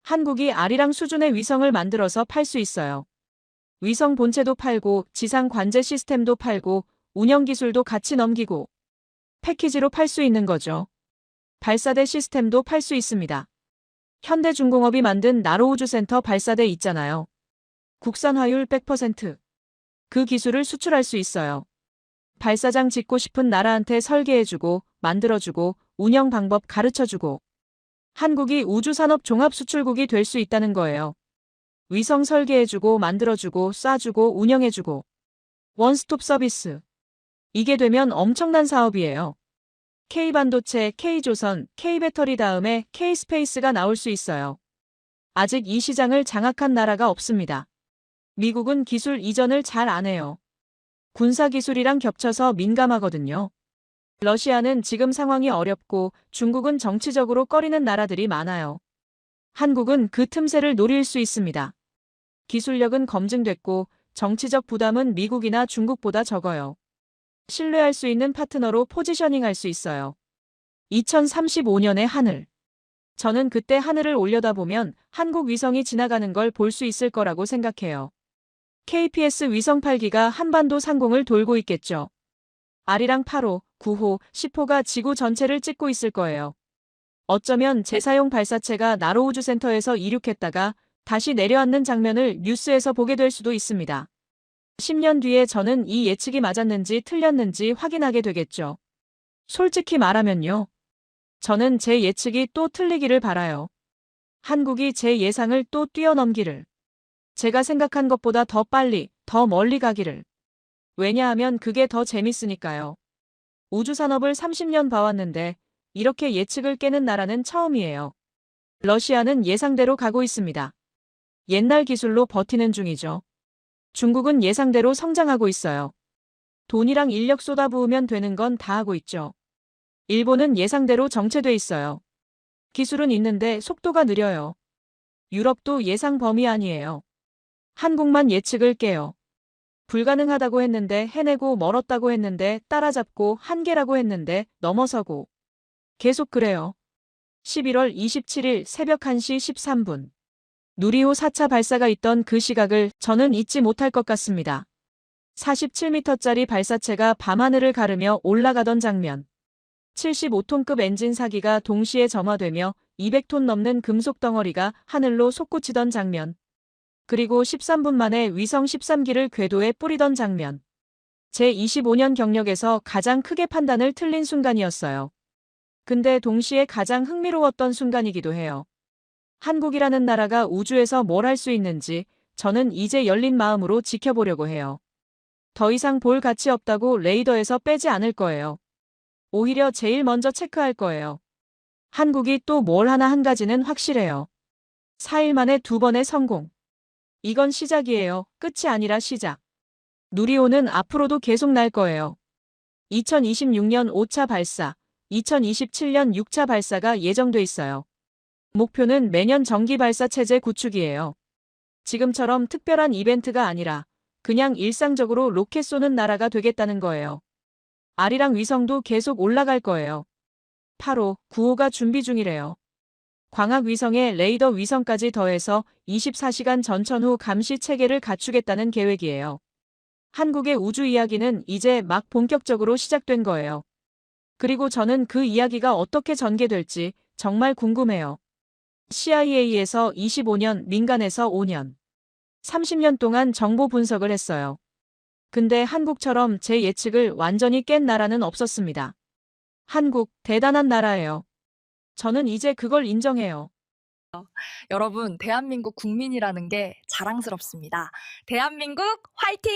한국이 아리랑 수준의 위성을 만들어서 팔 수 있어요. 위성 본체도 팔고 지상 관제 시스템도 팔고 운영 기술도 같이 넘기고 패키지로 팔 수 있는 거죠. 발사대 시스템도 팔 수 있습니다. 현대중공업이 만든 나로우주센터 발사대 있잖아요. 국산화율 100%. 그 기술을 수출할 수 있어요. 발사장 짓고 싶은 나라한테 설계해주고 만들어주고 운영 방법 가르쳐주고 한국이 우주산업 종합수출국이 될 수 있다는 거예요. 위성 설계해주고 만들어주고 쏴주고 운영해주고 원스톱 서비스. 이게 되면 엄청난 사업이에요. K반도체, K조선, K배터리 다음에 K스페이스가 나올 수 있어요. 아직 이 시장을 장악한 나라가 없습니다. 미국은 기술 이전을 잘 안 해요. 군사기술이랑 겹쳐서 민감하거든요. 러시아는 지금 상황이 어렵고 중국은 정치적으로 꺼리는 나라들이 많아요. 한국은 그 틈새를 노릴 수 있습니다. 기술력은 검증됐고 정치적 부담은 미국이나 중국보다 적어요. 신뢰할 수 있는 파트너로 포지셔닝할 수 있어요. 2035년의 하늘. 저는 그때 하늘을 올려다보면 한국 위성이 지나가는 걸 볼 수 있을 거라고 생각해요. KPS 위성 8기가 한반도 상공을 돌고 있겠죠. 아리랑 8호, 9호, 10호가 지구 전체를 찍고 있을 거예요. 어쩌면 재사용 발사체가 나로우주센터에서 이륙했다가 다시 내려앉는 장면을 뉴스에서 보게 될 수도 있습니다. 10년 뒤에 저는 이 예측이 맞았는지 틀렸는지 확인하게 되겠죠. 솔직히 말하면요. 저는 제 예측이 또 틀리기를 바라요. 한국이 제 예상을 또 뛰어넘기를. 제가 생각한 것보다 더 빨리, 더 멀리 가기를. 왜냐하면 그게 더 재밌으니까요. 우주산업을 30년 봐왔는데 이렇게 예측을 깨는 나라는 처음이에요. 러시아는 예상대로 가고 있습니다. 옛날 기술로 버티는 중이죠. 중국은 예상대로 성장하고 있어요. 돈이랑 인력 쏟아부으면 되는 건 다 하고 있죠. 일본은 예상대로 정체돼 있어요. 기술은 있는데 속도가 느려요. 유럽도 예상 범위 아니에요. 한국만 예측을 깨요. 불가능하다고 했는데 해내고 멀었다고 했는데 따라잡고 한계라고 했는데 넘어서고. 계속 그래요. 11월 27일 새벽 1시 13분. 누리호 4차 발사가 있던 그 시각을 저는 잊지 못할 것 같습니다. 47m짜리 발사체가 밤하늘을 가르며 올라가던 장면. 75톤급 엔진 4기가 동시에 점화되며 200톤 넘는 금속 덩어리가 하늘로 솟구치던 장면. 그리고 13분 만에 위성 13기를 궤도에 뿌리던 장면. 제 25년 경력에서 가장 크게 판단을 틀린 순간이었어요. 근데 동시에 가장 흥미로웠던 순간이기도 해요. 한국이라는 나라가 우주에서 뭘 할 수 있는지 저는 이제 열린 마음으로 지켜보려고 해요. 더 이상 볼 가치 없다고 레이더에서 빼지 않을 거예요. 오히려 제일 먼저 체크할 거예요. 한국이 또 뭘 하나 한 가지는 확실해요. 4일 만에 2번의 성공. 이건 시작이에요. 끝이 아니라 시작. 누리호는 앞으로도 계속 날 거예요. 2026년 5차 발사, 2027년 6차 발사가 예정돼 있어요. 목표는 매년 정기 발사 체제 구축이에요. 지금처럼 특별한 이벤트가 아니라 그냥 일상적으로 로켓 쏘는 나라가 되겠다는 거예요. 아리랑 위성도 계속 올라갈 거예요. 8호, 9호가 준비 중이래요. 광학 위성에 레이더 위성까지 더해서 24시간 전천 후 감시 체계를 갖추겠다는 계획이에요. 한국의 우주 이야기는 이제 막 본격적으로 시작된 거예요. 그리고 저는 그 이야기가 어떻게 전개될지 정말 궁금해요. CIA에서 25년, 민간에서 5년. 30년 동안 정보 분석을 했어요. 근데 한국처럼 제 예측을 완전히 깬 나라는 없었습니다. 한국, 대단한 나라예요. 저는 이제 그걸 인정해요. 여러분, 대한민국 국민이라는 게 자랑스럽습니다. 대한민국 화이팅!